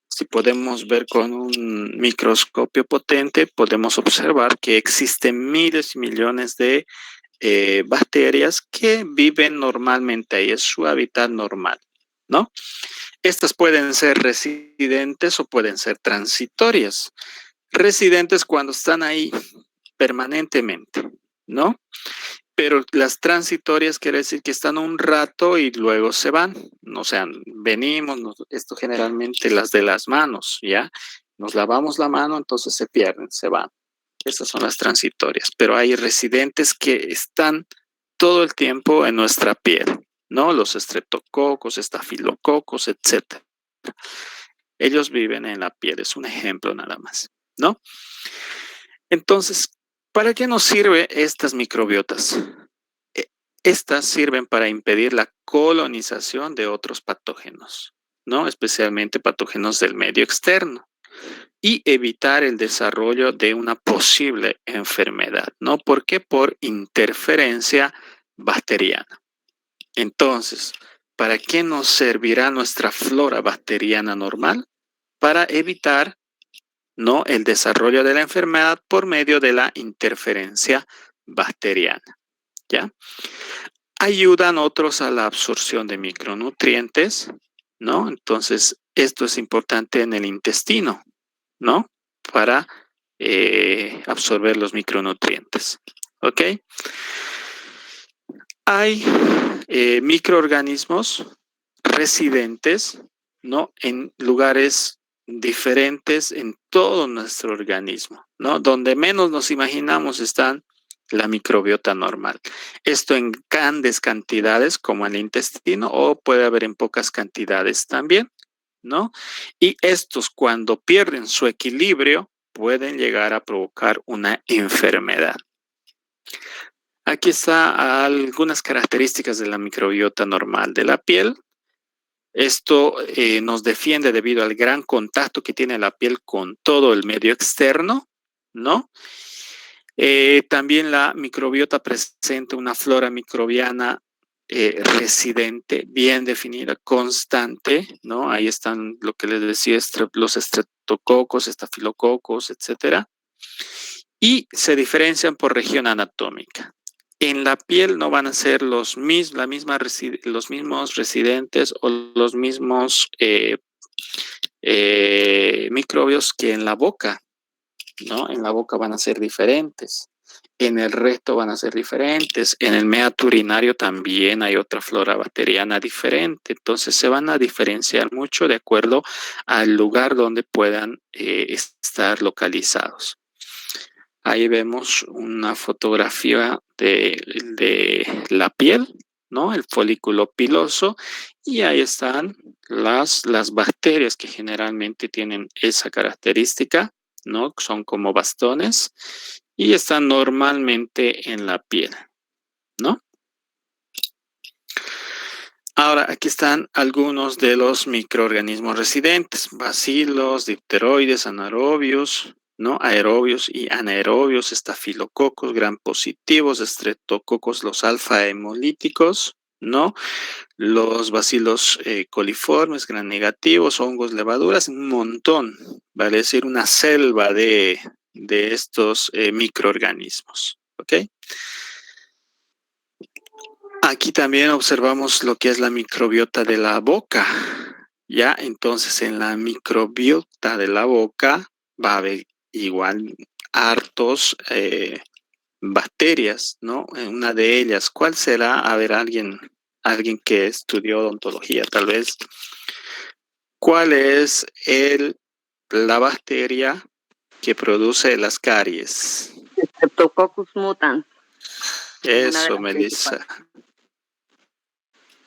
si podemos ver con un microscopio potente, podemos observar que existen miles y millones de bacterias que viven normalmente ahí, es su hábitat normal, ¿no? Estas pueden ser residentes o pueden ser transitorias. Residentes cuando están ahí permanentemente, ¿no? Pero las transitorias quiere decir que están un rato y luego se van. O sea, venimos, esto generalmente las de las manos, ¿ya? Nos lavamos la mano, entonces se pierden, se van. Estas son las transitorias. Pero hay residentes que están todo el tiempo en nuestra piel, ¿no? Los estreptococos, estafilococos, etc. Ellos viven en la piel, es un ejemplo nada más, ¿no? Entonces, ¿para qué nos sirven estas microbiotas? Estas sirven para impedir la colonización de otros patógenos, ¿no? Especialmente patógenos del medio externo, y evitar el desarrollo de una posible enfermedad, ¿no? ¿Por qué? Por interferencia bacteriana. Entonces, ¿para qué nos servirá nuestra flora bacteriana normal? Para evitar, ¿no?, el desarrollo de la enfermedad por medio de la interferencia bacteriana, ¿ya? Ayudan otros a la absorción de micronutrientes, ¿no? Entonces, esto es importante en el intestino, ¿no? Para absorber los micronutrientes, ¿ok? Hay microorganismos residentes, ¿no?, en lugares diferentes en todo nuestro organismo, ¿no? Donde menos nos imaginamos están la microbiota normal. Esto en grandes cantidades como el intestino, o puede haber en pocas cantidades también, ¿no? Y estos, cuando pierden su equilibrio, pueden llegar a provocar una enfermedad. Aquí están algunas características de la microbiota normal de la piel. Esto nos defiende debido al gran contacto que tiene la piel con todo el medio externo, ¿no? También la microbiota presenta una flora microbiana residente, bien definida, constante, ¿no? Ahí están lo que les decía, los estreptococos, estafilococos, etcétera. Y se diferencian por región anatómica. En la piel no van a ser los mismos residentes o los mismos microbios que en la boca, ¿no? En la boca van a ser diferentes. En el recto van a ser diferentes. En el meato urinario también hay otra flora bacteriana diferente. Entonces se van a diferenciar mucho de acuerdo al lugar donde puedan estar localizados. Ahí vemos una fotografía de la piel, ¿no? El folículo piloso, y ahí están las bacterias que generalmente tienen esa característica, ¿no? Son como bastones y están normalmente en la piel, ¿no? Ahora, aquí están algunos de los microorganismos residentes: bacilos, dipteroides, anaerobios, ¿no? Aerobios y anaerobios, estafilococos, gram positivos, estreptococos, los alfa hemolíticos, ¿no? Los bacilos coliformes, gram negativos, hongos, levaduras, un montón, vale decir, una selva de estos microorganismos, ¿ok? Aquí también observamos lo que es la microbiota de la boca. Ya, entonces en la microbiota de la boca va a haber igual hartos bacterias, ¿no? Una de ellas, ¿cuál será? A ver, alguien que estudió odontología, tal vez. ¿Cuál es la bacteria que produce las caries? Streptococcus mutans. Eso, Melissa.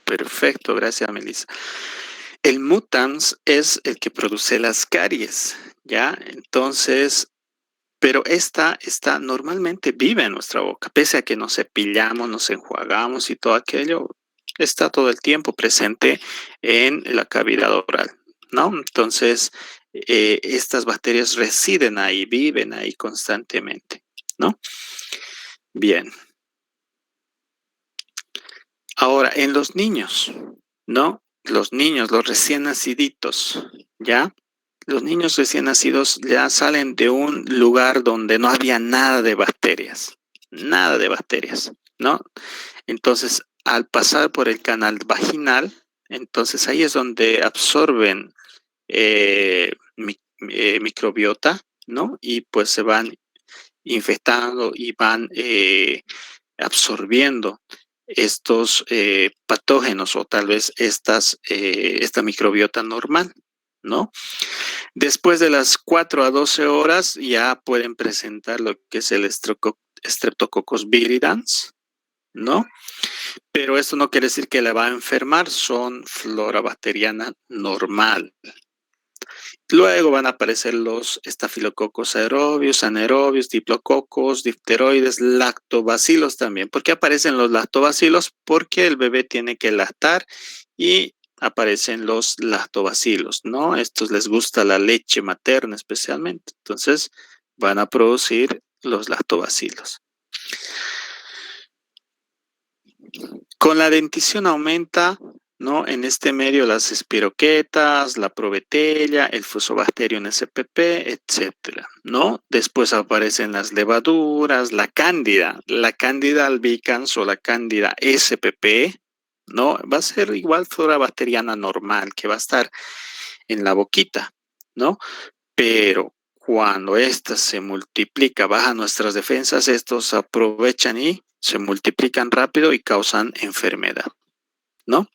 Perfecto, gracias, Melissa. El mutans es el que produce las caries, ¿ya? Entonces, pero esta normalmente vive en nuestra boca, pese a que nos cepillamos, nos enjuagamos y todo aquello, está todo el tiempo presente en la cavidad oral, ¿no? Entonces, estas bacterias residen ahí, viven ahí constantemente, ¿no? Bien. Ahora, en los niños, ¿no? Los niños, los recién naciditos, ¿ya? Los niños recién nacidos ya salen de un lugar donde no había nada de bacterias, ¿no? Entonces, al pasar por el canal vaginal, entonces ahí es donde absorben microbiota, ¿no? Y pues se van infectando y van absorbiendo estos patógenos o tal vez esta microbiota normal, ¿no? Después de las 4 a 12 horas ya pueden presentar lo que es el Streptococcus viridans, ¿no? Pero esto no quiere decir que le va a enfermar, son flora bacteriana normal. Luego van a aparecer los estafilococos aerobios, anaerobios, diplococos, difteroides, lactobacilos también. ¿Por qué aparecen los lactobacilos? Porque el bebé tiene que lactar y aparecen los lactobacilos, ¿no? A estos les gusta la leche materna especialmente. Entonces van a producir los lactobacilos. Con la dentición aumenta, ¿no? En este medio las espiroquetas, la provetella, el fusobacterium spp, etcétera, ¿no? Después aparecen las levaduras, la cándida albicans o la cándida spp, ¿no? Va a ser igual flora bacteriana normal que va a estar en la boquita, ¿no? Pero cuando esta se multiplica, bajan nuestras defensas, estos aprovechan y se multiplican rápido y causan enfermedad, ¿no?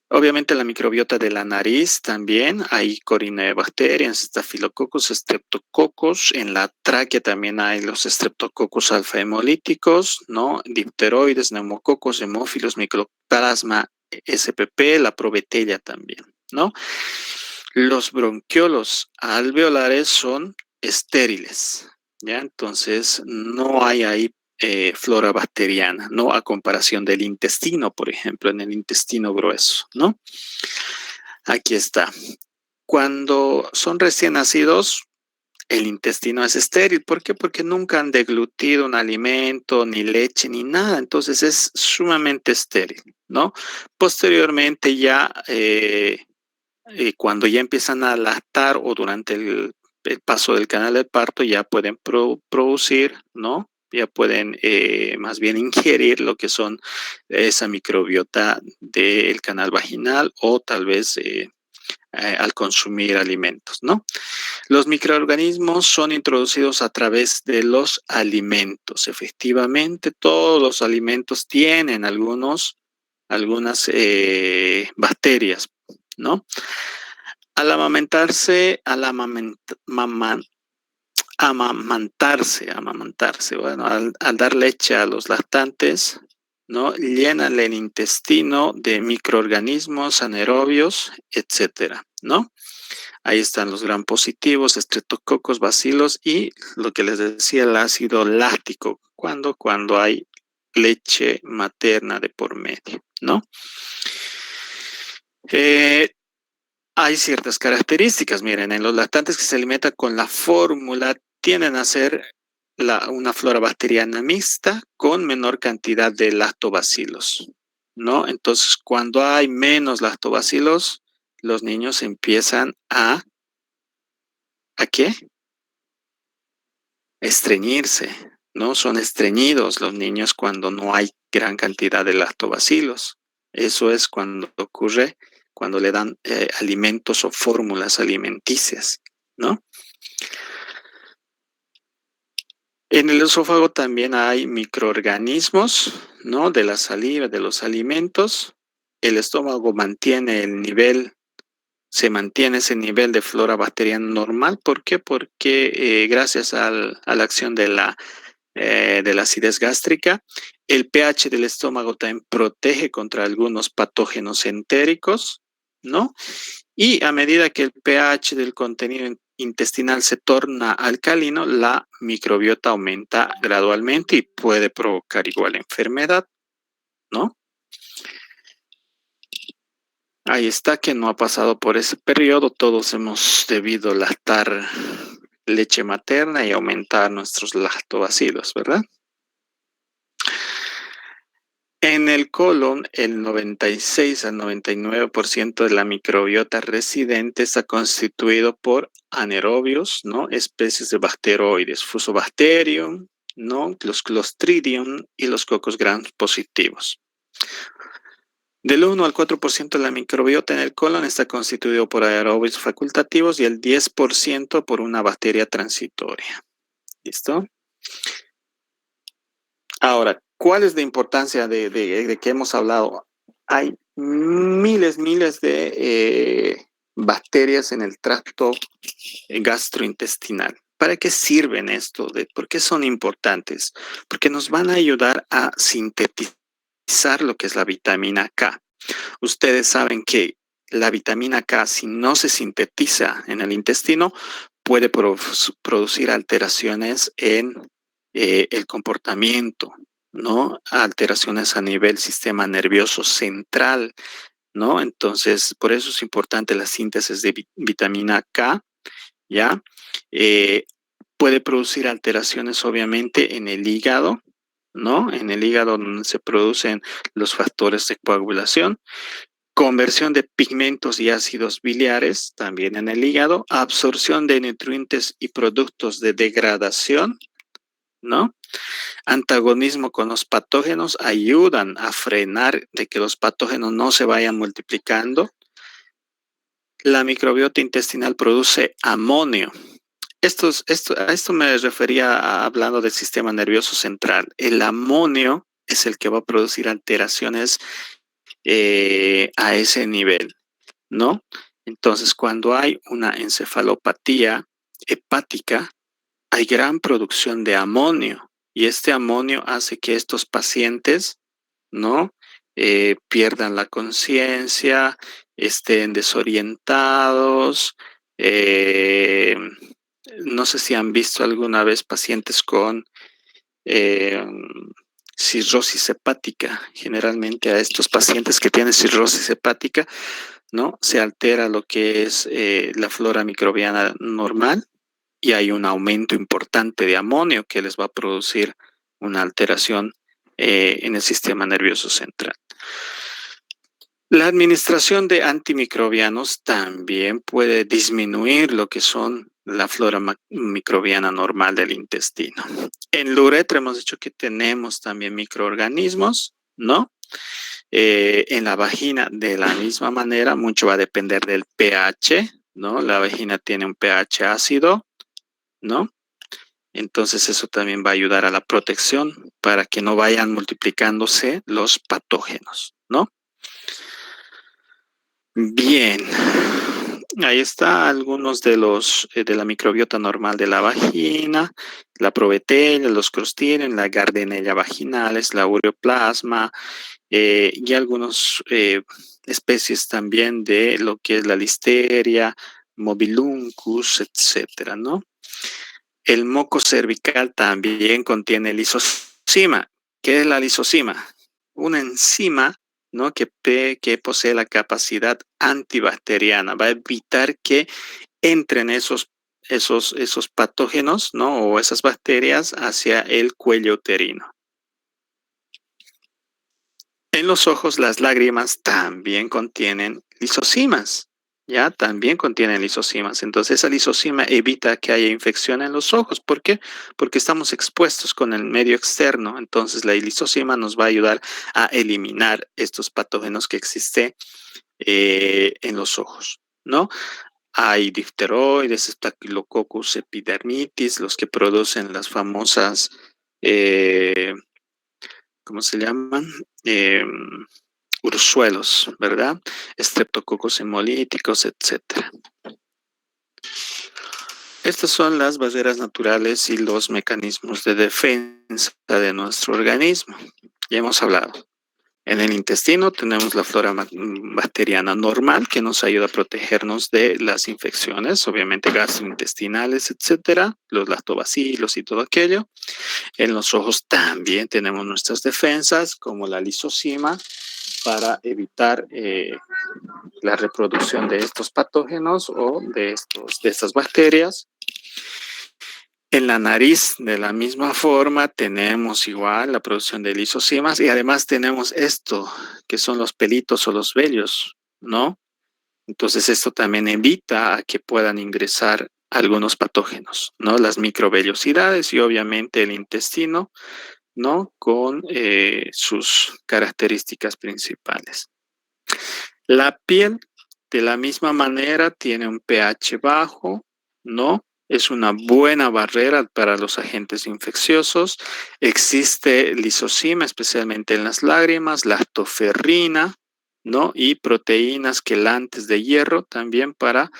Obviamente la microbiota de la nariz también, hay Corynebacterians, Staphylococcus, Streptococcus, en la tráquea también hay los Streptococcus alfa hemolíticos, ¿no? Dipteroides, neumococos, hemófilos, microplasma spp, la provetella también, ¿no? Los bronquiolos alveolares son estériles, ¿ya? Entonces no hay ahí flora bacteriana, ¿no? A comparación del intestino, por ejemplo, en el intestino grueso, ¿no? Aquí está. Cuando son recién nacidos, el intestino es estéril. ¿Por qué? Porque nunca han deglutido un alimento, ni leche, ni nada. Entonces es sumamente estéril, ¿no? Posteriormente ya, cuando ya empiezan a lactar o durante el paso del canal del parto, ya pueden producir, ¿no? Ya pueden más bien ingerir lo que son esa microbiota del canal vaginal o tal vez al consumir alimentos, ¿no? Los microorganismos son introducidos a través de los alimentos. Efectivamente, todos los alimentos tienen algunas bacterias, ¿no? Al amamantarse, bueno, al dar leche a los lactantes, ¿no? Llenan el intestino de microorganismos anaerobios, etcétera, ¿no? Ahí están los gram positivos, estreptococos, bacilos y lo que les decía, el ácido láctico, cuando hay leche materna de por medio, ¿no? Hay ciertas características, miren, en los lactantes que se alimentan con la fórmula tienden a ser una flora bacteriana mixta con menor cantidad de lactobacilos, ¿no? Entonces, cuando hay menos lactobacilos, los niños empiezan ¿a qué? Estreñirse, ¿no? Son estreñidos los niños cuando no hay gran cantidad de lactobacilos. Eso es cuando ocurre, cuando le dan alimentos o fórmulas alimenticias, ¿no? En el esófago también hay microorganismos, ¿no? De la saliva, de los alimentos. El estómago mantiene el nivel, se mantiene ese nivel de flora bacteriana normal. ¿Por qué? Porque gracias a la acción de la acidez gástrica, el pH del estómago también protege contra algunos patógenos entéricos, ¿no? Y a medida que el pH del contenido intestinal se torna alcalino, la microbiota aumenta gradualmente y puede provocar igual enfermedad, ¿no? Ahí está, que no ha pasado por ese periodo. Todos hemos debido lactar leche materna y aumentar nuestros lactobacilos, ¿verdad? En el colon, el 96 al 99% de la microbiota residente está constituido por anaerobios, ¿no? Especies de bacteroides, Fusobacterium, ¿no? Los Clostridium y los Coccus gram positivos. Del 1 al 4% de la microbiota en el colon está constituido por anaerobios facultativos y el 10% por una bacteria transitoria. ¿Listo? Ahora, ¿cuál es la importancia de que hemos hablado? Hay miles de bacterias en el tracto gastrointestinal. ¿Para qué sirven esto? ¿Por qué son importantes? Porque nos van a ayudar a sintetizar lo que es la vitamina K. Ustedes saben que la vitamina K, si no se sintetiza en el intestino, puede producir alteraciones en el comportamiento, ¿no? Alteraciones a nivel sistema nervioso central, ¿no? Entonces, por eso es importante la síntesis de vitamina K, ¿ya? Puede producir alteraciones, obviamente, en el hígado, ¿no? En el hígado donde se producen los factores de coagulación. Conversión de pigmentos y ácidos biliares, también en el hígado. Absorción de nutrientes y productos de degradación, ¿no? Antagonismo con los patógenos, ayudan a frenar de que los patógenos no se vayan multiplicando. La microbiota intestinal produce amonio. A esto me refería hablando del sistema nervioso central. El amonio es el que va a producir alteraciones a ese nivel, ¿no? Entonces, cuando hay una encefalopatía hepática, hay gran producción de amonio y este amonio hace que estos pacientes, ¿no? Pierdan la conciencia, estén desorientados. No sé si han visto alguna vez pacientes con cirrosis hepática. Generalmente a estos pacientes que tienen cirrosis hepática, ¿no? Se altera lo que es la flora microbiana normal y hay un aumento importante de amonio que les va a producir una alteración en el sistema nervioso central. La administración de antimicrobianos también puede disminuir lo que son la flora microbiana normal del intestino. En la uretra hemos dicho que tenemos también microorganismos, ¿no? En la vagina de la misma manera, mucho va a depender del pH, ¿no? La vagina tiene un pH ácido, ¿no? Entonces eso también va a ayudar a la protección para que no vayan multiplicándose los patógenos, ¿no? Bien, ahí está algunos de los de la microbiota normal de la vagina, la probetelia, los Clostridium, la Gardnerella vaginalis, la ureoplasma y algunas especies también de lo que es la listeria, mobiluncus, etcétera, ¿no? El moco cervical también contiene lisocima. ¿Qué es la lisocima? Una enzima, ¿no? que posee la capacidad antibacteriana. Va a evitar que entren esos patógenos, ¿no? O esas bacterias hacia el cuello uterino. En los ojos, las lágrimas también contienen lisocimas, ya también contienen lisocimas. Entonces esa lisocima evita que haya infección en los ojos. ¿Por qué? Porque estamos expuestos con el medio externo. Entonces la lisocima nos va a ayudar a eliminar estos patógenos que existen en los ojos, ¿no? Hay difteroides, Staphylococcus epidermidis, los que producen las famosas, ¿cómo se llaman? Ursuelos, ¿verdad? Streptococos hemolíticos, etc. Estas son las barreras naturales y los mecanismos de defensa de nuestro organismo. Ya hemos hablado. En el intestino tenemos la flora bacteriana normal que nos ayuda a protegernos de las infecciones, obviamente gastrointestinales, etcétera, los lactobacilos y todo aquello. En los ojos también tenemos nuestras defensas, como la lisocima, para evitar la reproducción de estos patógenos o de estas bacterias. En la nariz, de la misma forma, tenemos igual la producción de lisocimas y además tenemos esto, que son los pelitos o los vellos, ¿no? Entonces esto también evita a que puedan ingresar algunos patógenos, ¿no? Las microvellosidades y obviamente el intestino, ¿no? Con sus características principales. La piel, de la misma manera, tiene un pH bajo, ¿no? Es una buena barrera para los agentes infecciosos. Existe lisocima, especialmente en las lágrimas, lactoferrina, ¿no? Y proteínas quelantes de hierro también para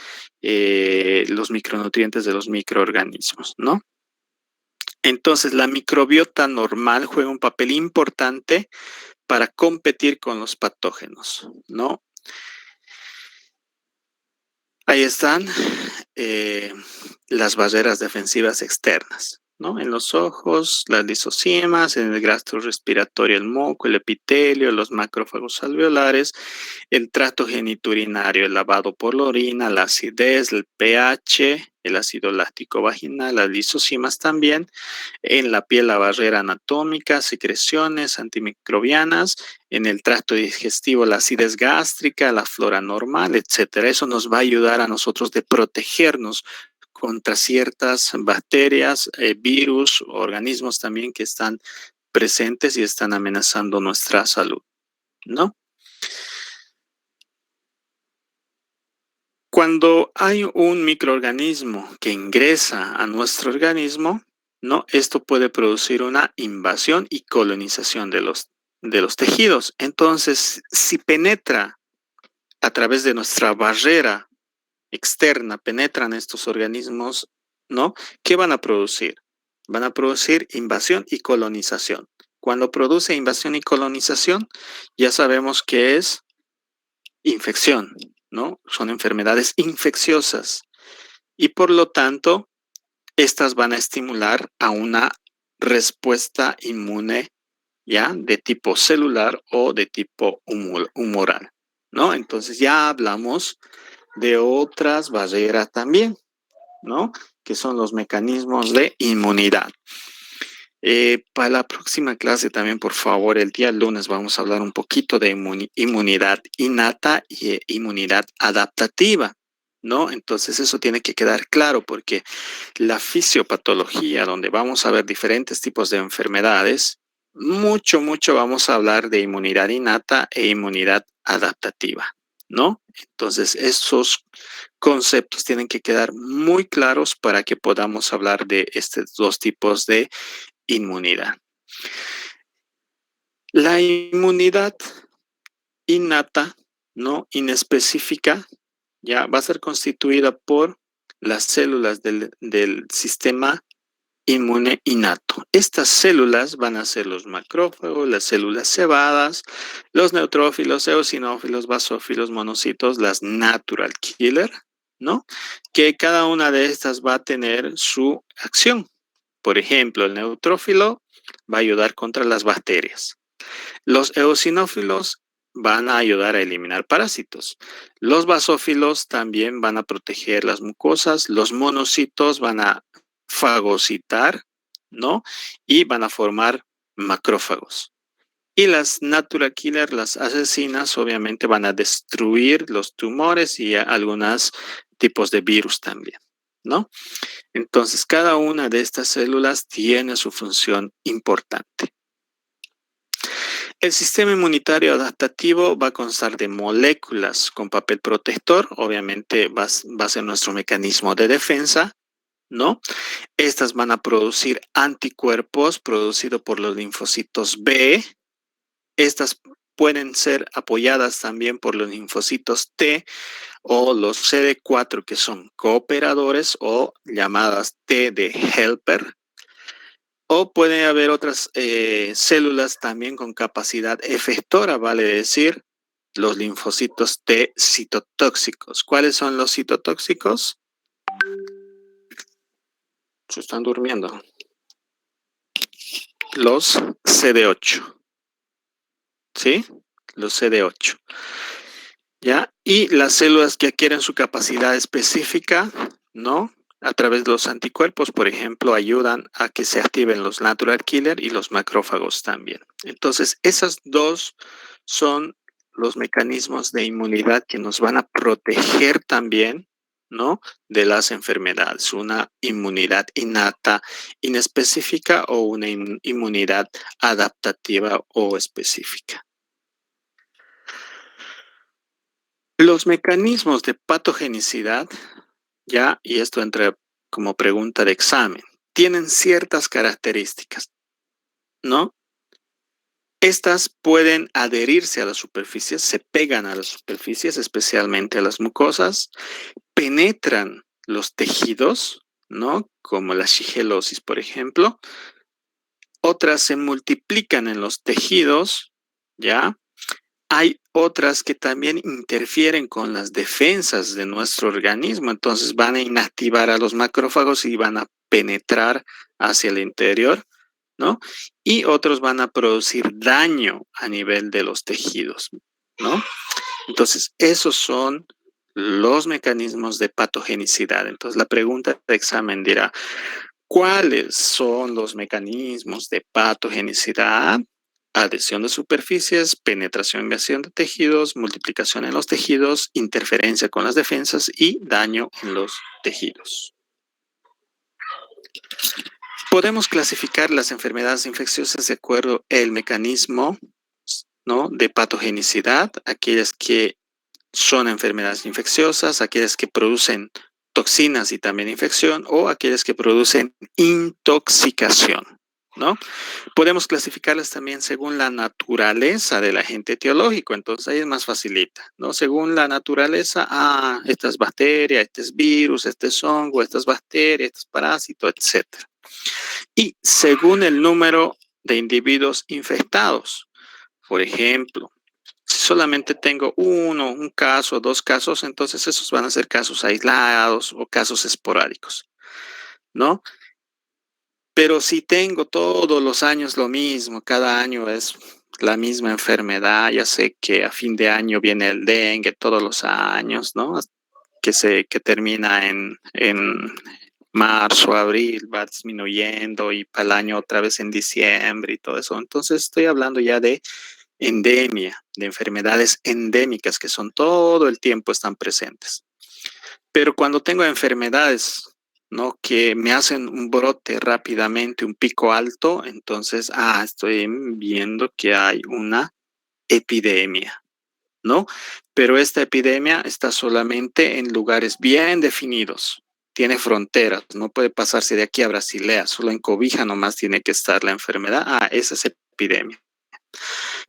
los micronutrientes de los microorganismos, ¿no? Entonces, la microbiota normal juega un papel importante para competir con los patógenos, ¿no? Ahí están las barreras defensivas externas, ¿no? En los ojos, las lisocimas, en el tracto respiratorio, el moco, el epitelio, los macrófagos alveolares, el tracto genitourinario, el lavado por la orina, la acidez, el pH, el ácido láctico vaginal, las lisocimas también, en la piel la barrera anatómica, secreciones antimicrobianas, en el tracto digestivo la acidez gástrica, la flora normal, etcétera. Eso nos va a ayudar a nosotros de protegernos contra ciertas bacterias, virus, organismos también que están presentes y están amenazando nuestra salud, ¿no? Cuando hay un microorganismo que ingresa a nuestro organismo, ¿no? Esto puede producir una invasión y colonización de los tejidos. Entonces, si penetra a través de nuestra barrera externa, penetran estos organismos, ¿no? ¿Qué van a producir? Van a producir invasión y colonización. Cuando produce invasión y colonización, ya sabemos que es infección, ¿no? Son enfermedades infecciosas y por lo tanto, estas van a estimular a una respuesta inmune, ¿ya? De tipo celular o de tipo humoral, ¿no? Entonces ya hablamos de otras barreras también, ¿no? Que son los mecanismos de inmunidad. Para la próxima clase también, por favor, el día lunes vamos a hablar un poquito de inmunidad innata y inmunidad adaptativa, ¿no? Entonces eso tiene que quedar claro porque la fisiopatología, donde vamos a ver diferentes tipos de enfermedades, mucho vamos a hablar de inmunidad innata e inmunidad adaptativa, ¿no? Entonces esos conceptos tienen que quedar muy claros para que podamos hablar de estos dos tipos de inmunidad. La inmunidad innata, no inespecífica, ya va a ser constituida por las células del sistema inmune innato. Estas células van a ser los macrófagos, las células cebadas, los neutrófilos, eosinófilos, basófilos, monocitos, las natural killer, ¿no? Que cada una de estas va a tener su acción. Por ejemplo, el neutrófilo va a ayudar contra las bacterias. Los eosinófilos van a ayudar a eliminar parásitos. Los basófilos también van a proteger las mucosas. Los monocitos van a fagocitar, ¿no? Y van a formar macrófagos. Y las natural killer, las asesinas, obviamente van a destruir los tumores y algunos tipos de virus también, ¿no? Entonces, cada una de estas células tiene su función importante. El sistema inmunitario adaptativo va a constar de moléculas con papel protector, obviamente va a ser nuestro mecanismo de defensa, ¿no? Estas van a producir anticuerpos producidos por los linfocitos B. Estas pueden ser apoyadas también por los linfocitos T o los CD4, que son cooperadores o llamadas T de helper. O puede haber otras células también con capacidad efectora, vale decir, los linfocitos T citotóxicos. ¿Cuáles son los citotóxicos? Se están durmiendo. Los CD8. ¿Sí? Los CD8. ¿Ya? Y las células que adquieren su capacidad específica, ¿no? A través de los anticuerpos, por ejemplo, ayudan a que se activen los natural killer y los macrófagos también. Entonces, esas dos son los mecanismos de inmunidad que nos van a proteger también, ¿no? De las enfermedades. Una inmunidad innata, inespecífica o una inmunidad adaptativa o específica. Los mecanismos de patogenicidad, ya, y esto entra como pregunta de examen, tienen ciertas características, ¿no? Estas pueden adherirse a las superficies, se pegan a las superficies, especialmente a las mucosas, penetran los tejidos, ¿no? Como la shigelosis, por ejemplo. Otras se multiplican en los tejidos, ¿ya? Hay otras que también interfieren con las defensas de nuestro organismo, entonces van a inactivar a los macrófagos y van a penetrar hacia el interior, ¿no? Y otros van a producir daño a nivel de los tejidos, ¿no? Entonces, esos son los mecanismos de patogenicidad. Entonces, la pregunta de examen dirá, ¿cuáles son los mecanismos de patogenicidad? Adhesión de superficies, penetración y invasión de tejidos, multiplicación en los tejidos, interferencia con las defensas y daño en los tejidos. Podemos clasificar las enfermedades infecciosas de acuerdo al mecanismo, ¿no? De patogenicidad, aquellas que son enfermedades infecciosas, aquellas que producen toxinas y también infección, o aquellas que producen intoxicación, ¿no? Podemos clasificarlas también según la naturaleza del agente etiológico, entonces ahí es más facilita, ¿no? Según la naturaleza, esta es bacteria, este es virus, este es hongo, esta es bacteria, este es parásito, etc. Y según el número de individuos infectados, por ejemplo, si solamente tengo un caso, dos casos, entonces esos van a ser casos aislados o casos esporádicos, ¿no? Pero si tengo todos los años lo mismo, cada año es la misma enfermedad, ya sé que a fin de año viene el dengue todos los años, ¿no? Que termina en marzo, abril, va disminuyendo y para el año otra vez en diciembre y todo eso. Entonces estoy hablando ya de endemia, de enfermedades endémicas que son todo el tiempo están presentes. Pero cuando tengo enfermedades, ¿no? Que me hacen un brote rápidamente, un pico alto, entonces, estoy viendo que hay una epidemia, ¿no? Pero esta epidemia está solamente en lugares bien definidos, tiene fronteras, no puede pasarse de aquí a Basilea, solo en Cobija nomás tiene que estar la enfermedad, esa es epidemia.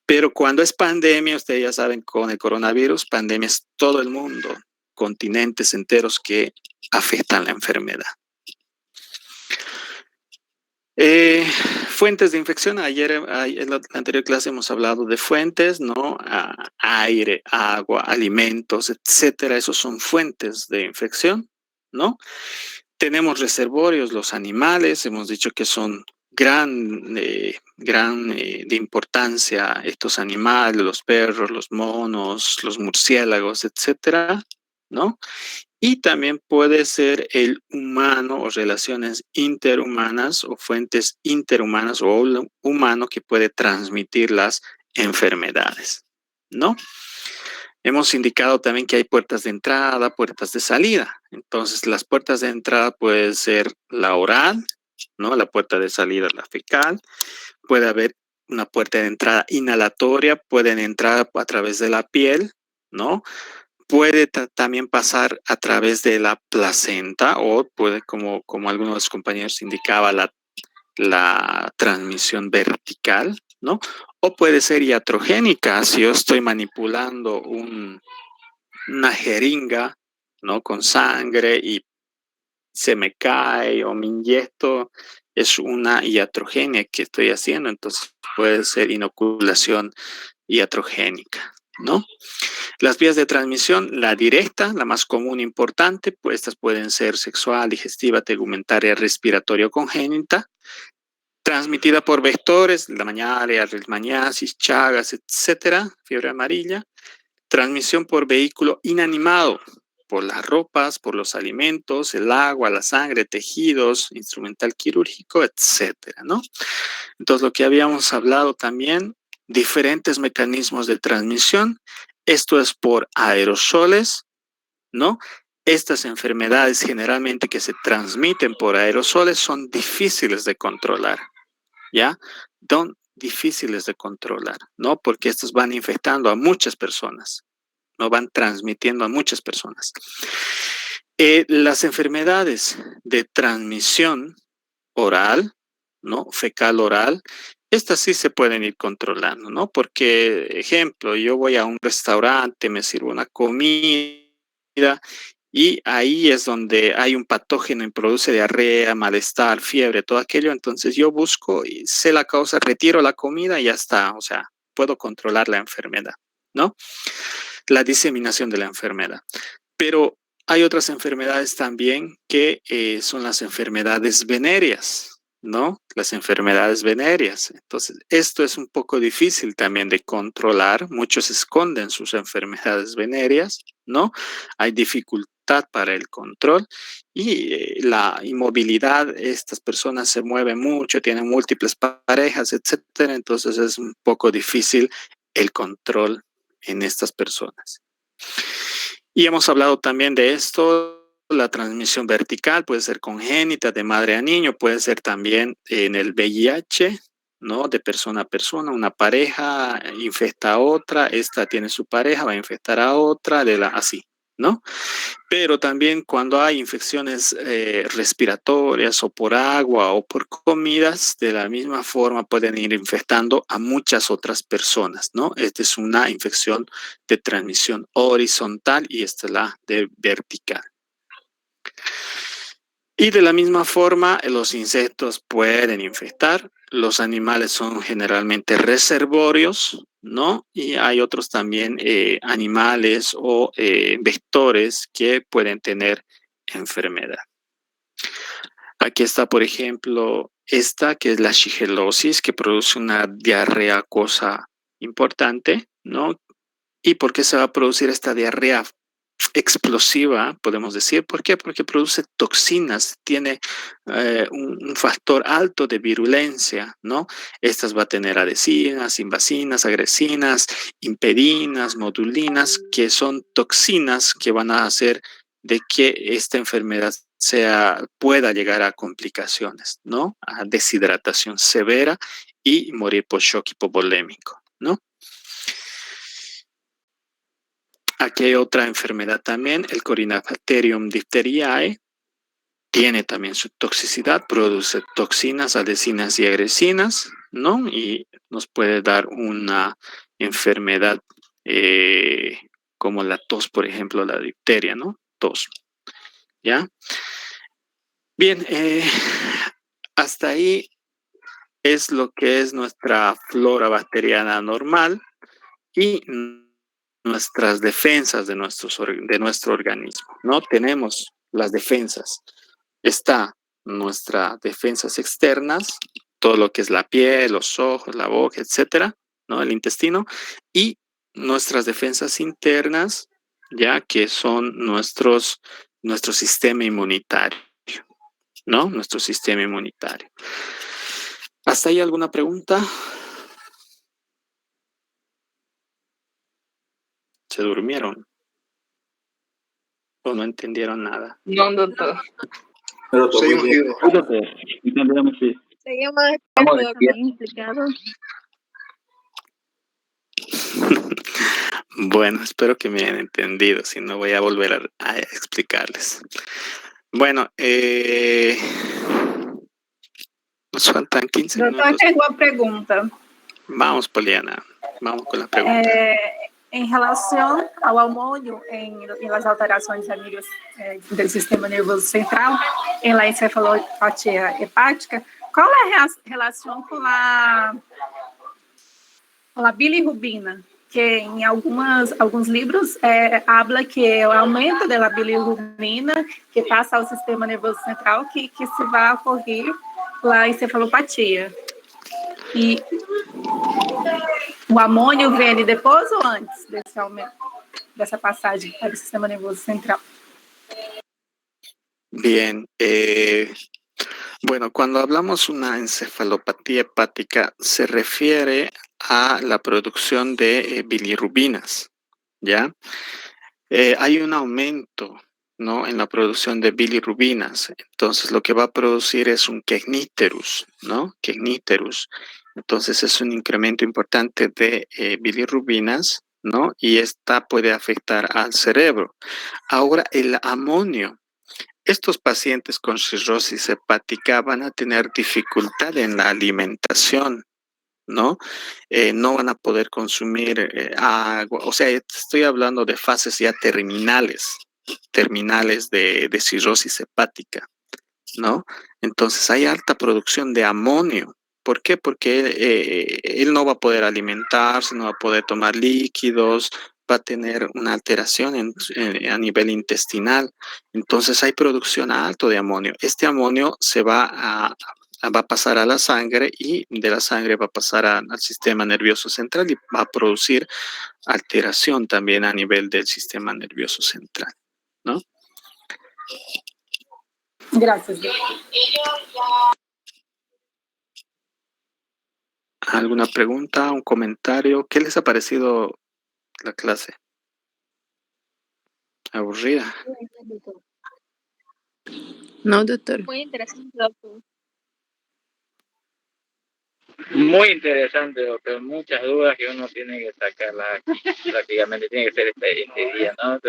Pero cuando es pandemia, ustedes ya saben, con el coronavirus, pandemia es todo el mundo, continentes enteros que afectan la enfermedad. Fuentes de infección. Ayer en la anterior clase hemos hablado de fuentes, ¿no? Aire, agua, alimentos, etcétera. Esos son fuentes de infección, ¿no? Tenemos reservorios, los animales. Hemos dicho que son de importancia estos animales, los perros, los monos, los murciélagos, etcétera, ¿no? Y también puede ser el humano o relaciones interhumanas o fuentes interhumanas o humano que puede transmitir las enfermedades, ¿no? Hemos indicado también que hay puertas de entrada, puertas de salida. Entonces, las puertas de entrada pueden ser la oral, ¿no? La puerta de salida, la fecal. Puede haber una puerta de entrada inhalatoria, pueden entrar a través de la piel, ¿no? Puede también pasar a través de la placenta o puede, como algunos de los compañeros indicaba, la transmisión vertical, ¿no? O puede ser iatrogénica, si yo estoy manipulando una jeringa, ¿no? Con sangre y se me cae o me inyecto, es una iatrogenia que estoy haciendo, entonces puede ser inoculación iatrogénica, ¿no? Las vías de transmisión, la directa, la más común e importante, pues estas pueden ser sexual, digestiva, tegumentaria, respiratoria o congénita, transmitida por vectores, la malaria, leishmaniasis, chagas, etcétera, fiebre amarilla. Transmisión por vehículo inanimado, por las ropas, por los alimentos, el agua, la sangre, tejidos, instrumental quirúrgico, etcétera, ¿no? Entonces, lo que habíamos hablado también, diferentes mecanismos de transmisión. Esto es por aerosoles, ¿no? Estas enfermedades generalmente que se transmiten por aerosoles son difíciles de controlar, ¿ya? Son difíciles de controlar, ¿no? Porque estos van infectando a muchas personas, ¿no? Van transmitiendo a muchas personas. Las enfermedades de transmisión oral, ¿no? Fecal oral, estas sí se pueden ir controlando, ¿no? Porque, ejemplo, yo voy a un restaurante, me sirvo una comida y ahí es donde hay un patógeno y produce diarrea, malestar, fiebre, todo aquello. Entonces yo busco y sé la causa, retiro la comida y ya está. O sea, puedo controlar la enfermedad, ¿no? La diseminación de la enfermedad. Pero hay otras enfermedades también que son las enfermedades venéreas, ¿no? Las enfermedades venéreas. Entonces, esto es un poco difícil también de controlar. Muchos esconden sus enfermedades venéreas, ¿no? Hay dificultad para el control y la inmovilidad, estas personas se mueven mucho, tienen múltiples parejas, etcétera. Entonces, es un poco difícil el control en estas personas. Y hemos hablado también de esto. La transmisión vertical puede ser congénita de madre a niño, puede ser también en el VIH, ¿no? De persona a persona, una pareja infecta a otra, esta tiene su pareja, va a infectar a otra, así, ¿no? Pero también cuando hay infecciones respiratorias o por agua o por comidas, de la misma forma pueden ir infectando a muchas otras personas, ¿no? Esta es una infección de transmisión horizontal y esta es la de vertical. Y de la misma forma, los insectos pueden infectar. Los animales son generalmente reservorios, ¿no? Y hay otros también animales o vectores que pueden tener enfermedad. Aquí está, por ejemplo, esta que es la shigelosis, que produce una diarrea acuosa importante, ¿no? ¿Y por qué se va a producir esta diarrea explosiva, podemos decir? ¿Por qué? Porque produce toxinas, tiene un factor alto de virulencia, ¿no? Estas va a tener adhesinas, invasinas, agresinas, impedinas, modulinas, que son toxinas que van a hacer de que esta enfermedad pueda llegar a complicaciones, ¿no? A deshidratación severa y morir por shock hipovolémico, ¿no? Aquí hay otra enfermedad también, el Corynebacterium diphtheriae, tiene también su toxicidad, produce toxinas, adhesinas y agresinas, ¿no? Y nos puede dar una enfermedad como la tos, por ejemplo, la difteria, ¿no? Tos, ¿ya? Bien, hasta ahí es lo que es nuestra flora bacteriana normal y nuestras defensas de nuestro organismo, ¿no? Tenemos las defensas. Está nuestras defensas externas, todo lo que es la piel, los ojos, la boca, etcétera, ¿no? El intestino. Y nuestras defensas internas, ya que son nuestro sistema inmunitario, ¿no? Nuestro sistema inmunitario. ¿Hasta ahí alguna pregunta? ¿Se durmieron? ¿O no entendieron nada? No, doctor. Seguimos, Guido. Entendemos, sí. Seguimos Vamos, doctor. Bien explicado. Bueno, espero que me hayan entendido, si no voy a volver a explicarles. Bueno, nos faltan 15 Doutor, minutos. tenho uma pergunta. Vamos, Poliana, vamos com a pergunta. Em relação ao amônio nas alterações do sistema nervoso central, em la encefalopatia hepática, qual é a relação com a bilirrubina? Que em alguns livros habla que o aumento da bilirrubina que passa ao sistema nervoso central que se vai ocorrer a encefalopatia. E o amônio vem depois ou antes desse aumento, dessa passagem para o sistema nervoso central? Bien, bueno, cuando hablamos una encefalopatía hepática se refiere a la producción de bilirrubinas, ¿ya? Hay un aumento, ¿no?, en la producción de bilirrubinas. Entonces lo que va a producir es un kerníterus, ¿no? Kerníterus. Entonces es un incremento importante de bilirrubinas, ¿no? Y esta puede afectar al cerebro. Ahora el amonio. Estos pacientes con cirrosis hepática van a tener dificultad en la alimentación, ¿no? No van a poder consumir agua. O sea, estoy hablando de fases ya terminales de cirrosis hepática, ¿no? Entonces hay alta producción de amonio. ¿Por qué? Porque él no va a poder alimentarse, no va a poder tomar líquidos, va a tener una alteración a nivel intestinal. Entonces hay producción alta de amonio. Este amonio se va a pasar a la sangre y de la sangre va a pasar al sistema nervioso central y va a producir alteración también a nivel del sistema nervioso central, ¿no? Gracias. ¿Alguna pregunta, un comentario? ¿Qué les ha parecido la clase? ¿Aburrida? No, doctor. Muy interesante, doctor. Muy interesante, doctor. Muchas dudas que uno tiene que sacarlas prácticamente. Tiene que ser este día, ¿no?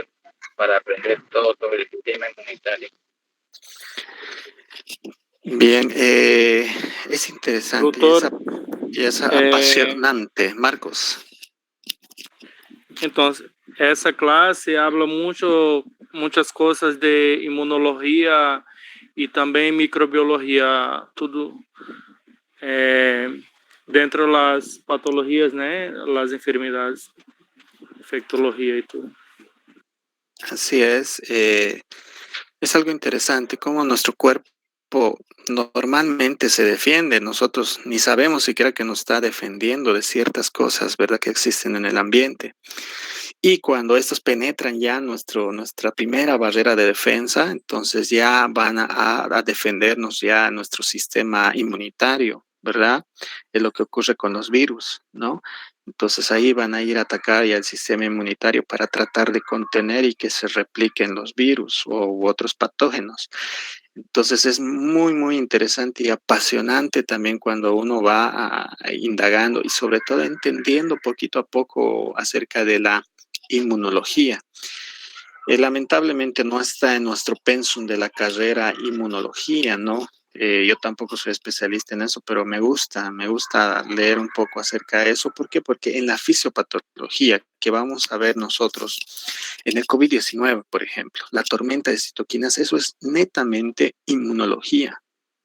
Para aprender todo sobre el sistema inmunitario. Bien, es interesante, Doctor, es apasionante. Marcos. Entonces, esa clase habla muchas cosas de inmunología y también microbiología, todo dentro de las patologías, ¿no? Las enfermedades, infectología y todo. Así es algo interesante, cómo nuestro cuerpo normalmente se defiende, nosotros ni sabemos siquiera que nos está defendiendo de ciertas cosas, ¿verdad?, que existen en el ambiente. Y cuando estos penetran ya nuestra primera barrera de defensa, entonces ya van a defendernos ya nuestro sistema inmunitario, ¿verdad? Es lo que ocurre con los virus, ¿no? Entonces ahí van a ir a atacar ya el sistema inmunitario para tratar de contener y que se repliquen los virus u otros patógenos. Entonces es muy, muy interesante y apasionante también cuando uno va indagando y sobre todo entendiendo poquito a poco acerca de la inmunología. Lamentablemente no está en nuestro pensum de la carrera inmunología, ¿no? Yo tampoco soy especialista en eso, pero me gusta leer un poco acerca de eso. ¿Por qué? Porque en la fisiopatología que vamos a ver nosotros, en el COVID-19, por ejemplo, la tormenta de citoquinas, eso es netamente inmunología,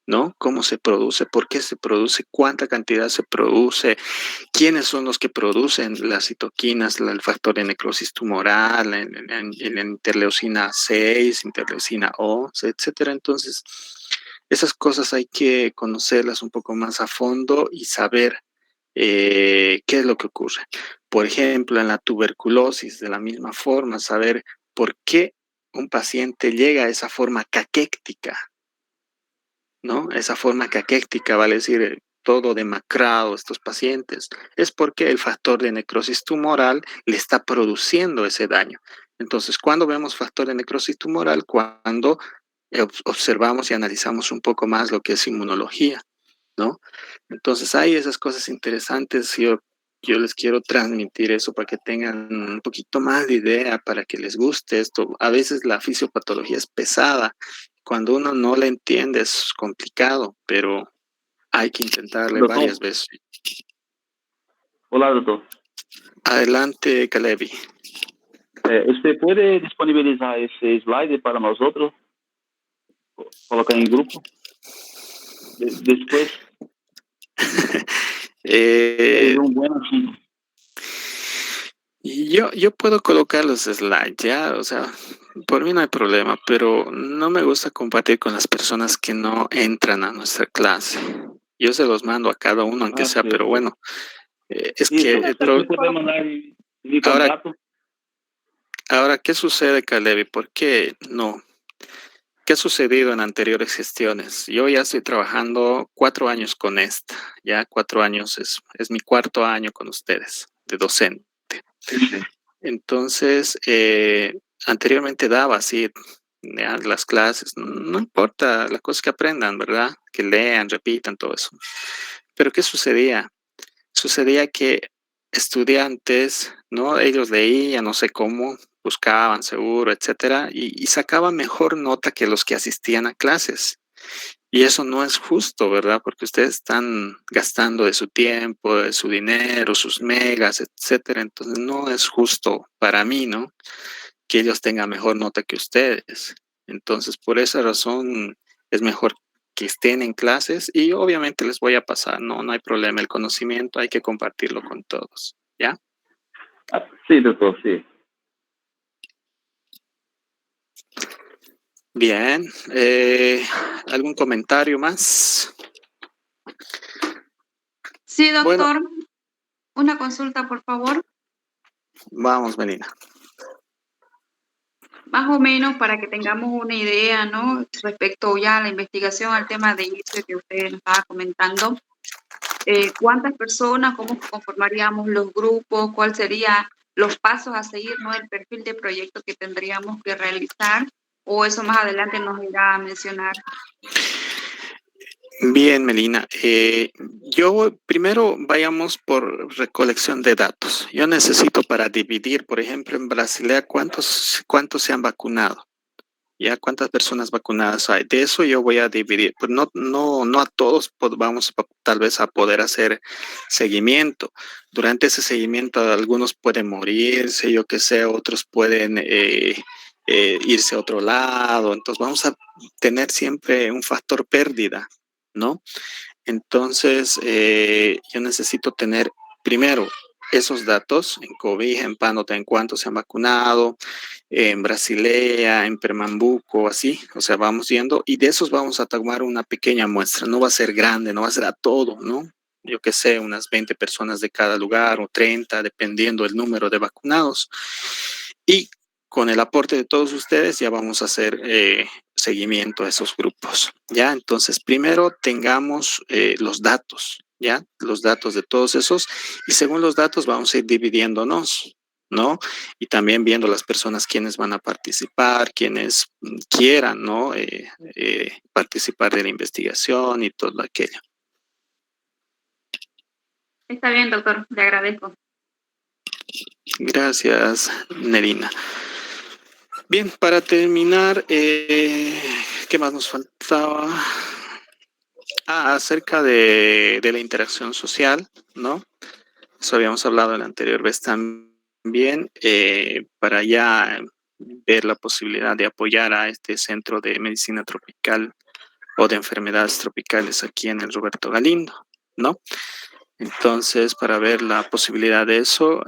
¿no? ¿Cómo se produce? ¿Por qué se produce? ¿Cuánta cantidad se produce? ¿Quiénes son los que producen las citoquinas, el factor de necrosis tumoral, la interleucina 6, interleucina 11, etcétera? Entonces, esas cosas hay que conocerlas un poco más a fondo y saber qué es lo que ocurre. Por ejemplo, en la tuberculosis, de la misma forma, saber por qué un paciente llega a esa forma caquéctica, ¿no? Esa forma caquéctica vale decir todo demacrado estos pacientes, es porque el factor de necrosis tumoral le está produciendo ese daño. Entonces, ¿cuándo vemos factor de necrosis tumoral? Cuando observamos y analizamos un poco más lo que es inmunología, ¿no? Entonces, hay esas cosas interesantes. Yo les quiero transmitir eso para que tengan un poquito más de idea, para que les guste esto. A veces la fisiopatología es pesada. Cuando uno no la entiende es complicado, pero hay que intentarle Doctor. varias veces. Hola, doctor. Adelante, Calevi. ¿Usted puede disponibilizar ese slide para nosotros? Colocar en grupo. Después. Es un buen asunto. Yo puedo colocar los slides, ya, o sea, por mí no hay problema, pero no me gusta compartir con las personas que no entran a nuestra clase. Yo se los mando a cada uno, aunque sea, sí, pero sí. bueno, es que el puede mandar mi contacto? Ahora, ¿qué sucede, Calevi? ¿Por qué no? ¿Qué ha sucedido en anteriores gestiones? Yo ya estoy trabajando 4 años con esta, ya 4 años es mi 4.º año con ustedes, de docente. Entonces, anteriormente daba así ya, las clases, no importa, la cosa es que aprendan, ¿verdad? Que lean, repitan, todo eso. Pero ¿qué sucedía? Sucedía que estudiantes, ¿no? Ellos leían, no sé cómo, buscaban seguro, etcétera, y sacaban mejor nota que los que asistían a clases. Y eso no es justo, ¿verdad? Porque ustedes están gastando de su tiempo, de su dinero, sus megas, etcétera. Entonces no es justo para mí, ¿no? Que ellos tengan mejor nota que ustedes. Entonces, por esa razón es mejor que estén en clases y obviamente les voy a pasar, no hay problema. El conocimiento hay que compartirlo con todos, ¿ya? Sí, doctor, sí. Bien, ¿algún comentario más? Sí, doctor. Bueno. Una consulta, por favor. Vamos, Melina. Más o menos para que tengamos una idea, ¿no? Respecto ya a la investigación, al tema de inicio que usted nos estaba comentando. ¿Cuántas personas, cómo conformaríamos los grupos, cuáles serían los pasos a seguir, ¿no? El perfil de proyecto que tendríamos que realizar, o eso más adelante nos irá a mencionar. Bien, Melina. Yo primero vayamos por recolección de datos. Yo necesito para dividir, por ejemplo, en Basilea, ¿cuántos se han vacunado? ¿Ya cuántas personas vacunadas hay? De eso yo voy a dividir. Pues no a todos vamos tal vez a poder hacer seguimiento. Durante ese seguimiento algunos pueden morirse, yo qué sé, otros pueden irse a otro lado. Entonces vamos a tener siempre un factor pérdida, ¿no? Entonces yo necesito tener primero esos datos en Cobija, en Pánota, en cuántos se han vacunado, en Basilea, en Pernambuco, así, o sea, vamos yendo y de esos vamos a tomar una pequeña muestra, no va a ser grande, no va a ser a todo, ¿no? Yo qué sé, unas 20 personas de cada lugar o 30, dependiendo del número de vacunados. Y con el aporte de todos ustedes ya vamos a hacer seguimiento a esos grupos, ¿ya? Entonces, primero tengamos los datos, ¿ya? Los datos de todos esos y según los datos vamos a ir dividiéndonos, ¿no? Y también viendo las personas quienes van a participar, quienes quieran, ¿no? Participar de la investigación y todo aquello. Está bien, doctor, le agradezco. Gracias, Nerina. Bien, para terminar, ¿qué más nos faltaba? Acerca de la interacción social, ¿no? Eso habíamos hablado la anterior vez también, para ya ver la posibilidad de apoyar a este centro de medicina tropical o de enfermedades tropicales aquí en el Roberto Galindo, ¿no? Entonces, para ver la posibilidad de eso,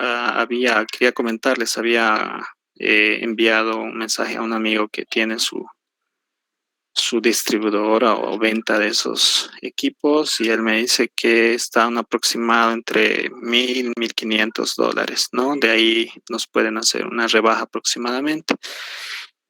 quería comentarles, había enviado un mensaje a un amigo que tiene su distribuidora o venta de esos equipos y él me dice que está un aproximado entre $1,000, $1,500, ¿no? De ahí nos pueden hacer una rebaja aproximadamente.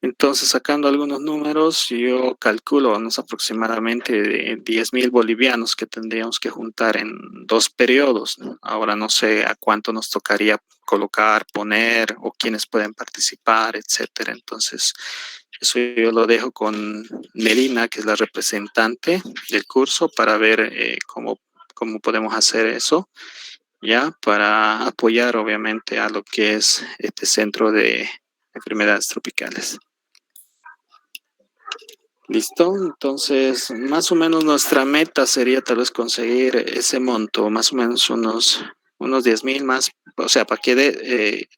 Entonces, sacando algunos números, yo calculo unos aproximadamente de 10,000 bolivianos que tendríamos que juntar en 2 periodos, ¿no? Ahora no sé a cuánto nos tocaría colocar, poner, o quiénes pueden participar, etcétera. Entonces, eso yo lo dejo con Melina, que es la representante del curso, para ver cómo podemos hacer eso, ya, para apoyar obviamente a lo que es este centro de enfermedades tropicales. Listo, entonces más o menos nuestra meta sería tal vez conseguir ese monto, más o menos unos 10,000 más, o sea, para que dé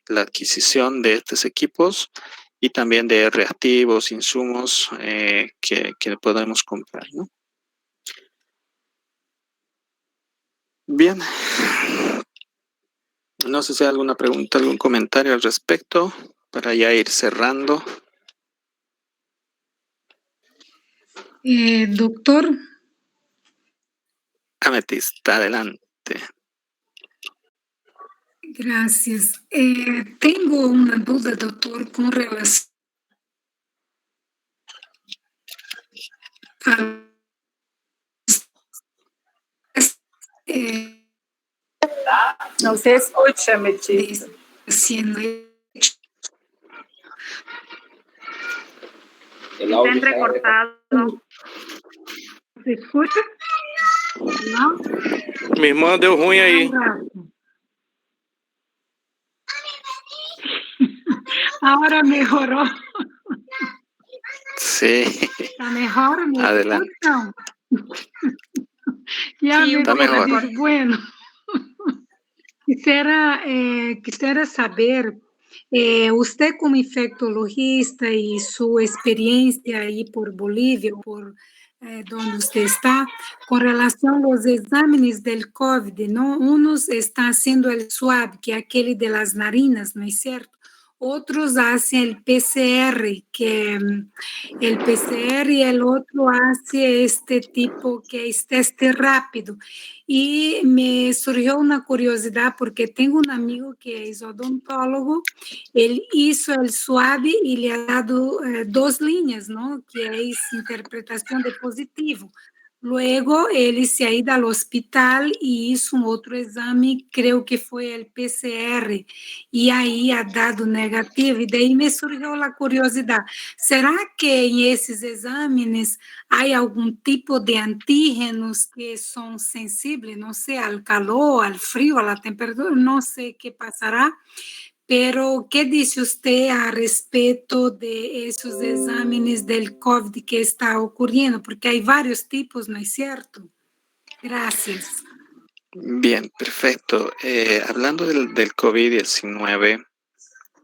la adquisición de estos equipos y también de reactivos, insumos que podemos comprar, ¿no? Bien, no sé si hay alguna pregunta, algún comentario al respecto para ya ir cerrando. Doctor. Ametista, adelante. Gracias. Tengo una duda, doctor, con relación a no se escucha, Ametista. Siendo Está entrecortado. ¿Se escucha? ¿No? Mi irmã deu ruim aí. Ahora mejoró. Sí. Está mejor, ¿me adelante. escuchan? Ya Sí, me está mejor. dijo, bueno. Quisiera saber, usted como infectologista y su experiencia ahí por Bolivia, por donde usted está, con relación a los exámenes del COVID, ¿no? Unos están haciendo el swab, que es aquel de las narinas, ¿no es cierto? Otros hacen el PCR, el PCR y el otro hace este tipo que es teste rápido. Y me surgió una curiosidad porque tengo un amigo que es odontólogo, él hizo el swab y le ha dado 2 líneas, ¿no? Que es interpretación de positivo. Luego él se ha ido al hospital y hizo un otro examen, creo que fue el PCR, y ahí ha dado negativo. Y de ahí me surgió la curiosidad, ¿será que en esos exámenes hay algún tipo de antígenos que son sensibles, no sé, al calor, al frío, a la temperatura? No sé qué pasará. Pero, ¿qué dice usted al respecto de esos exámenes del COVID que está ocurriendo? Porque hay varios tipos, ¿no es cierto? Gracias. Bien, perfecto. Hablando del COVID-19,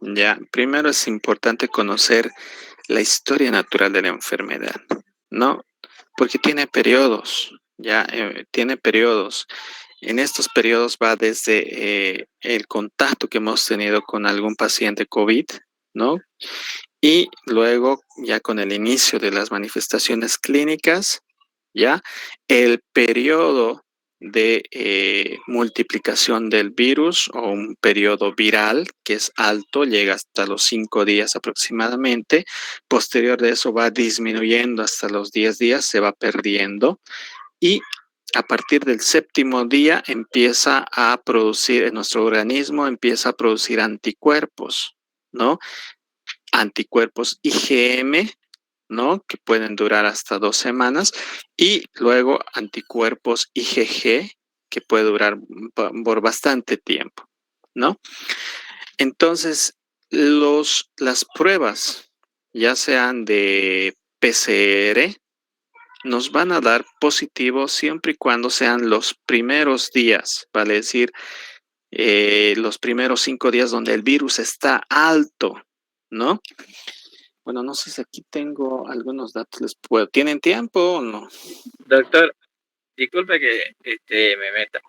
ya, primero es importante conocer la historia natural de la enfermedad, ¿no? Porque tiene periodos, ya, tiene periodos. En estos periodos va desde el contacto que hemos tenido con algún paciente COVID, ¿no? Y luego, ya con el inicio de las manifestaciones clínicas, ya, el periodo de multiplicación del virus o un periodo viral que es alto, llega hasta los 5 días aproximadamente. Posterior de eso va disminuyendo hasta los 10 días, se va perdiendo. Y a partir del 7º día empieza a producir, en nuestro organismo empieza a producir anticuerpos, ¿no? Anticuerpos IgM, ¿no? Que pueden durar hasta 2 semanas, y luego anticuerpos IgG, que puede durar por bastante tiempo, ¿no? Entonces, las pruebas, ya sean de PCR, nos van a dar positivo siempre y cuando sean los primeros días, vale decir, los primeros 5 días donde el virus está alto, ¿no? Bueno, no sé si aquí tengo algunos datos, les puedo. ¿Tienen tiempo o no? Doctor, disculpe que me meta.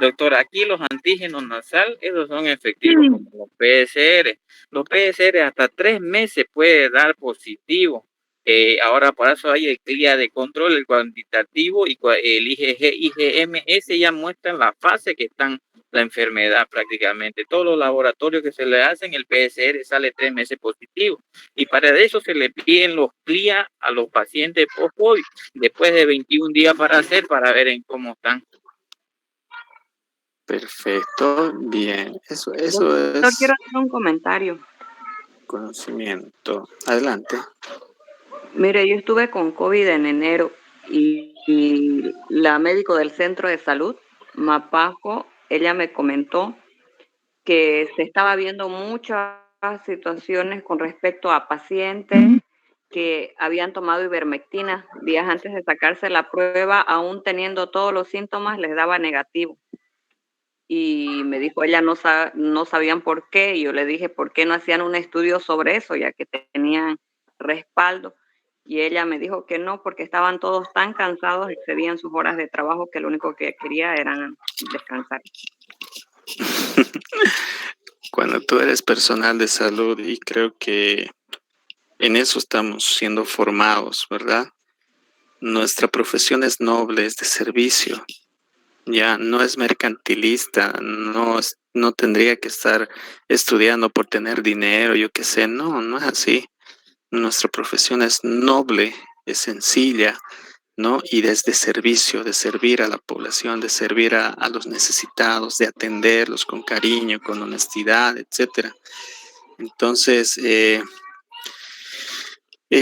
Doctor, aquí los antígenos nasal, esos son efectivos como los PCR. Los PCR hasta 3 meses puede dar positivo. Ahora para eso hay el guía de control, el cuantitativo y el IgG, IgM, ese ya muestran la fase que están la enfermedad prácticamente. Todos los laboratorios que se le hacen, el PCR sale 3 meses positivo. Y para eso se le piden los CLIA a los pacientes post-COVID, después de 21 días para ver en cómo están. Perfecto, bien. Eso Doctor, es quiero hacer un comentario. conocimiento. Adelante. Mire, yo estuve con COVID en enero y la médico del centro de salud, Mapajo, ella me comentó que se estaba viendo muchas situaciones con respecto a pacientes que habían tomado ivermectina días antes de sacarse la prueba, aún teniendo todos los síntomas, les daba negativo. Y me dijo, ella no sabían por qué, y yo le dije, ¿por qué no hacían un estudio sobre eso, ya que tenían respaldo? Y ella me dijo que no, porque estaban todos tan cansados, excedían sus horas de trabajo, que lo único que quería era descansar. Cuando tú eres personal de salud, y creo que en eso estamos siendo formados, ¿verdad? Nuestra profesión es noble, es de servicio, ya no es mercantilista, no tendría que estar estudiando por tener dinero, yo qué sé, no es así. Nuestra profesión es noble, es sencilla, ¿no? Y desde servicio, de servir a la población, de servir a los necesitados, de atenderlos con cariño, con honestidad, etcétera. Entonces,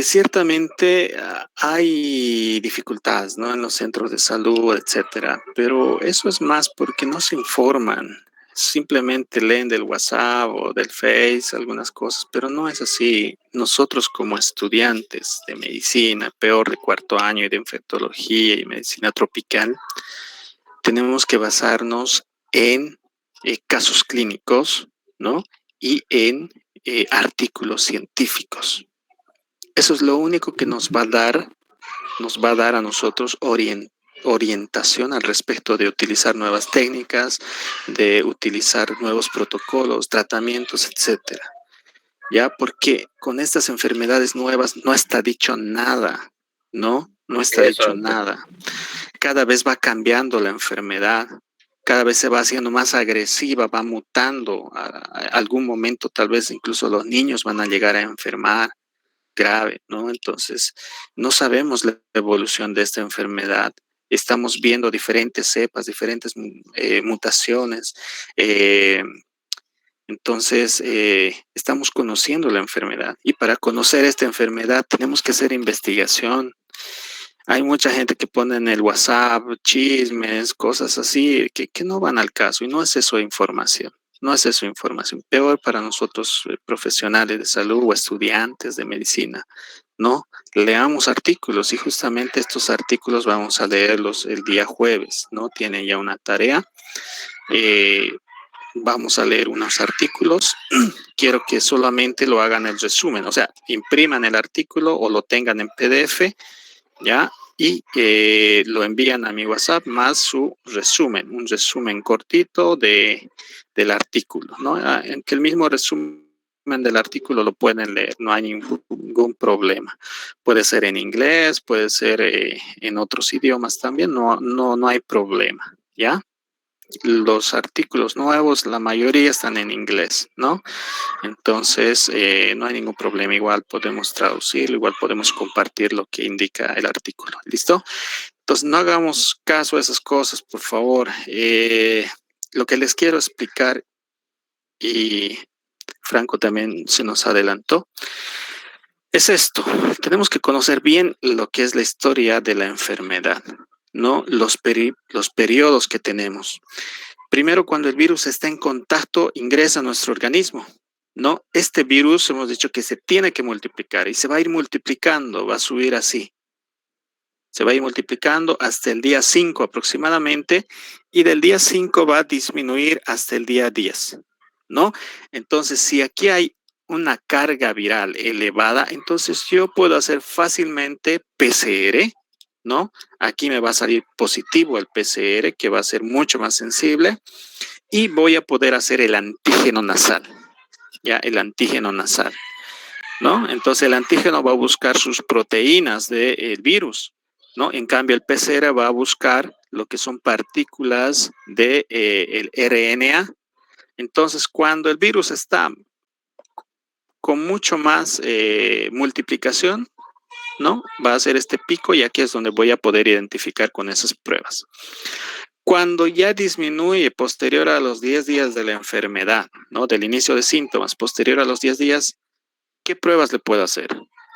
ciertamente hay dificultades, ¿no? En los centros de salud, etcétera, pero eso es más porque no se informan. Simplemente leen del WhatsApp o del Face algunas cosas, pero no es así. Nosotros como estudiantes de medicina, peor de 4º año, y de infectología y medicina tropical, tenemos que basarnos en casos clínicos, ¿no? Y en artículos científicos. Eso es lo único que nos va a dar a nosotros orientación al respecto de utilizar nuevas técnicas, de utilizar nuevos protocolos, tratamientos, etcétera. Ya, porque con estas enfermedades nuevas no está dicho nada, ¿no? No está dicho nada. Cada vez va cambiando la enfermedad, cada vez se va haciendo más agresiva, va mutando. A algún momento tal vez incluso los niños van a llegar a enfermar grave, ¿no? Entonces, no sabemos la evolución de esta enfermedad. Estamos viendo diferentes cepas, diferentes mutaciones. Entonces, estamos conociendo la enfermedad. Y para conocer esta enfermedad tenemos que hacer investigación. Hay mucha gente que pone en el WhatsApp chismes, cosas así, que no van al caso. Y no es eso información. No es eso información. Peor para nosotros profesionales de salud o estudiantes de medicina, ¿no? Leamos artículos y justamente estos artículos vamos a leerlos el día jueves, ¿no? Tienen ya una tarea. Vamos a leer unos artículos. Quiero que solamente lo hagan el resumen, o sea, impriman el artículo o lo tengan en PDF, ¿ya? Y lo envían a mi WhatsApp más su resumen, un resumen cortito del artículo, ¿no? En que el mismo resumen del artículo lo pueden leer, no hay ningún problema. Puede ser en inglés, puede ser en otros idiomas también, no hay problema, ¿ya? Los artículos nuevos, la mayoría están en inglés, ¿no? Entonces, no hay ningún problema. Igual podemos traducirlo, igual podemos compartir lo que indica el artículo. ¿Listo? Entonces, no hagamos caso a esas cosas, por favor. Lo que les quiero explicar, y Franco también se nos adelantó, es esto. Tenemos que conocer bien lo que es la historia de la enfermedad, ¿no? Los periodos que tenemos. Primero, cuando el virus está en contacto, ingresa a nuestro organismo, ¿no? Este virus, hemos dicho que se tiene que multiplicar y se va a ir multiplicando, va a subir así. Se va a ir multiplicando hasta el día 5 aproximadamente, y del día 5 va a disminuir hasta el día 10, ¿no? Entonces, si aquí hay una carga viral elevada, entonces yo puedo hacer fácilmente PCR, ¿no? Aquí me va a salir positivo el PCR, que va a ser mucho más sensible, y voy a poder hacer el antígeno nasal, ya, el antígeno nasal, ¿no? Entonces el antígeno va a buscar sus proteínas del virus, ¿no? En cambio el PCR va a buscar lo que son partículas de el RNA. Entonces, cuando el virus está con mucho más multiplicación, ¿no? Va a hacer este pico y aquí es donde voy a poder identificar con esas pruebas. Cuando ya disminuye posterior a los 10 días de la enfermedad, ¿no? Del inicio de síntomas, posterior a los 10 días, ¿qué pruebas le puedo hacer?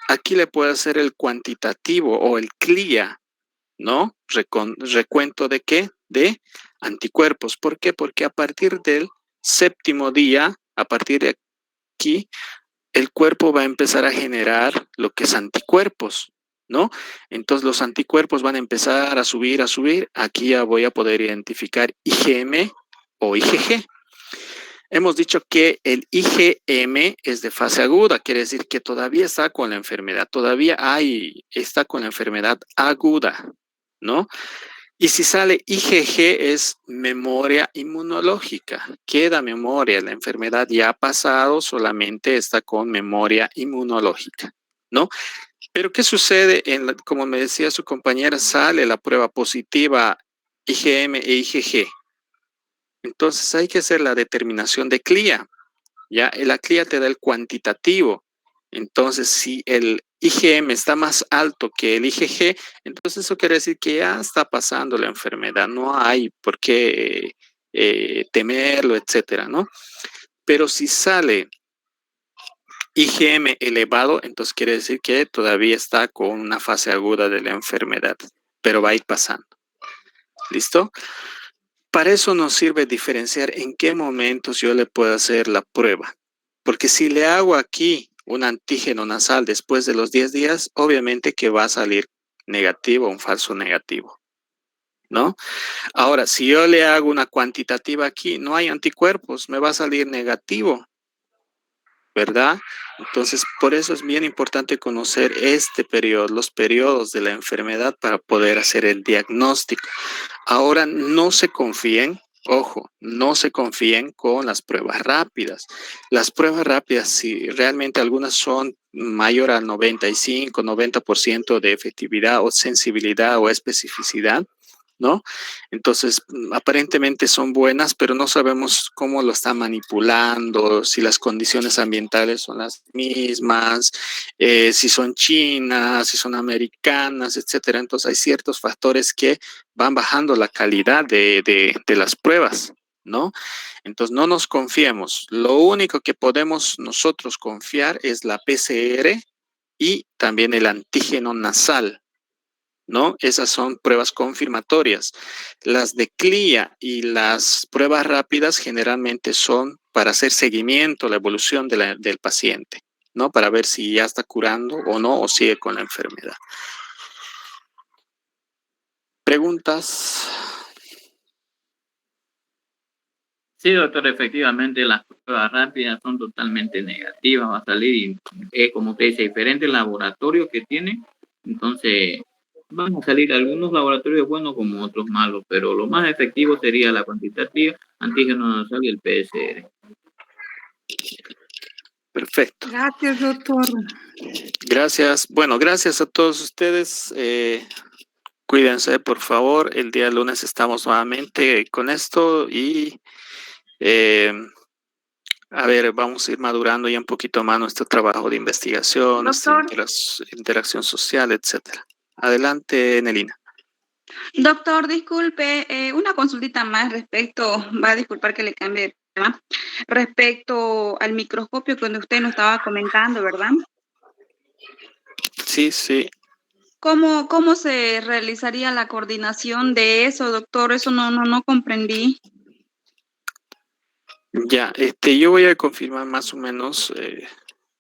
Aquí le puedo hacer el cuantitativo o el CLIA, ¿no? ¿Recuento de qué? De anticuerpos. ¿Por qué? Porque a partir del 7º día, a partir de aquí, el cuerpo va a empezar a generar lo que es anticuerpos, ¿no? Entonces los anticuerpos van a empezar a subir, a subir. Aquí ya voy a poder identificar IgM o IgG. Hemos dicho que el IgM es de fase aguda, quiere decir que todavía está con la enfermedad, está con la enfermedad aguda, ¿no? Y si sale IgG es memoria inmunológica, queda memoria, la enfermedad ya ha pasado, solamente está con memoria inmunológica, ¿no? Pero ¿qué sucede? Como me decía su compañera, sale la prueba positiva IgM e IgG. Entonces hay que hacer la determinación de CLIA, ¿ya? La CLIA te da el cuantitativo. Entonces, si el IgM está más alto que el IgG, entonces eso quiere decir que ya está pasando la enfermedad, no hay por qué temerlo, etcétera, ¿no? Pero si sale IgM elevado, entonces quiere decir que todavía está con una fase aguda de la enfermedad, pero va a ir pasando. ¿Listo? Para eso nos sirve diferenciar en qué momentos yo le puedo hacer la prueba. Porque si le hago aquí un antígeno nasal después de los 10 días, obviamente que va a salir negativo, un falso negativo, ¿no? Ahora, si yo le hago una cuantitativa aquí, no hay anticuerpos, me va a salir negativo, ¿verdad? Entonces, por eso es bien importante conocer este periodo, los periodos de la enfermedad para poder hacer el diagnóstico. Ahora, no se confíen, ojo, no se confíen con las pruebas rápidas. Las pruebas rápidas, si realmente algunas son mayor al 95, 90% de efectividad o sensibilidad o especificidad, ¿no? Entonces, aparentemente son buenas, pero no sabemos cómo lo están manipulando, si las condiciones ambientales son las mismas, si son chinas, si son americanas, etcétera. Entonces, hay ciertos factores que van bajando la calidad de las pruebas, ¿no? Entonces, no nos confiemos. Lo único que podemos nosotros confiar es la PCR y también el antígeno nasal, ¿no? Esas son pruebas confirmatorias. Las de CLIA y las pruebas rápidas generalmente son para hacer seguimiento, la evolución del paciente, ¿no? Para ver si ya está curando o no, o sigue con la enfermedad. ¿Preguntas? Sí, doctor, efectivamente las pruebas rápidas son totalmente negativas, va a salir, como usted dice, diferentes laboratorios que tiene, entonces van a salir algunos laboratorios buenos como otros malos, pero lo más efectivo sería la cuantitativa, antígeno nasal y el PCR. Perfecto. Gracias, doctor. Gracias. Bueno, gracias a todos ustedes. Cuídense, por favor. El día lunes estamos nuevamente con esto y a ver, vamos a ir madurando ya un poquito más nuestro trabajo de investigación, interacción social, etcétera. Adelante, Nelina. Doctor, disculpe, una consultita más va a disculpar que le cambie de tema, respecto al microscopio que usted nos estaba comentando, ¿verdad? Sí, sí. ¿Cómo se realizaría la coordinación de eso, doctor? Eso no comprendí. Ya, yo voy a confirmar más o menos,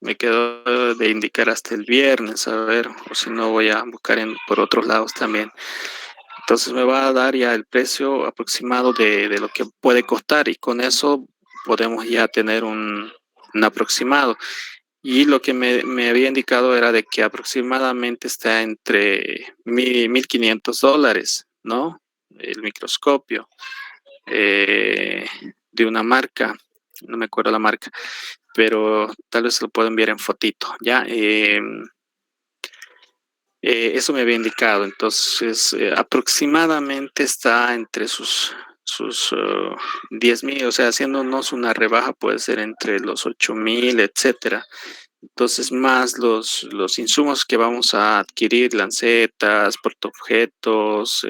me quedo de indicar hasta el viernes, a ver, o si no voy a buscar por otros lados también. Entonces me va a dar ya el precio aproximado de lo que puede costar y con eso podemos ya tener un aproximado. Y lo que me había indicado era de que aproximadamente está entre $1,500, ¿no? El microscopio de una marca, no me acuerdo la marca, pero tal vez se lo puedo enviar en fotito, ¿ya? Eso me había indicado. Entonces, aproximadamente está entre sus 10,000, o sea, haciéndonos una rebaja puede ser entre los 8,000, etcétera. Entonces, más los insumos que vamos a adquirir, lancetas, portaobjetos,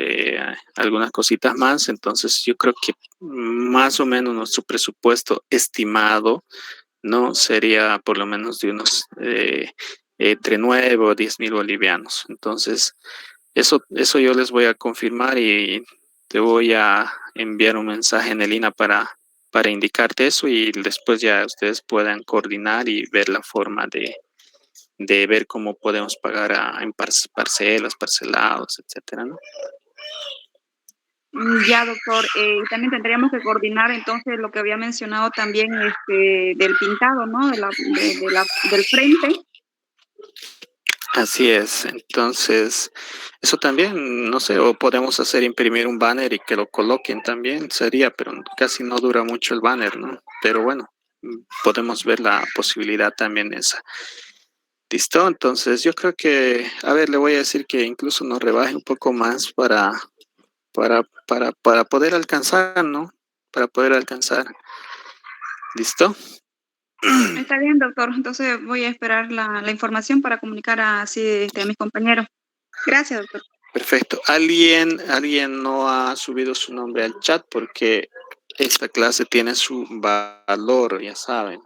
algunas cositas más. Entonces, yo creo que más o menos nuestro presupuesto estimado, ¿no? Sería por lo menos de unos entre 9 o 10,000 bolivianos. Entonces, eso yo les voy a confirmar y te voy a enviar un mensaje en el INA para indicarte eso y después ya ustedes puedan coordinar y ver la forma de ver cómo podemos pagar en parcelas, parcelados, etcétera, ¿no? Ya, doctor. También tendríamos que coordinar entonces lo que había mencionado también del pintado, ¿no? Del frente. Así es. Entonces, eso también, no sé, o podemos hacer imprimir un banner y que lo coloquen también, sería, pero casi no dura mucho el banner, ¿no? Pero bueno, podemos ver la posibilidad también esa. ¿Listo? Entonces, yo creo que, a ver, le voy a decir que incluso nos rebaje un poco más para poder alcanzar, ¿no? Para poder alcanzar. ¿Listo? Está bien, doctor. Entonces voy a esperar la información para comunicar a mis compañeros. Gracias, doctor. Perfecto. ¿Alguien no ha subido su nombre al chat? Porque esta clase tiene su valor, ya saben.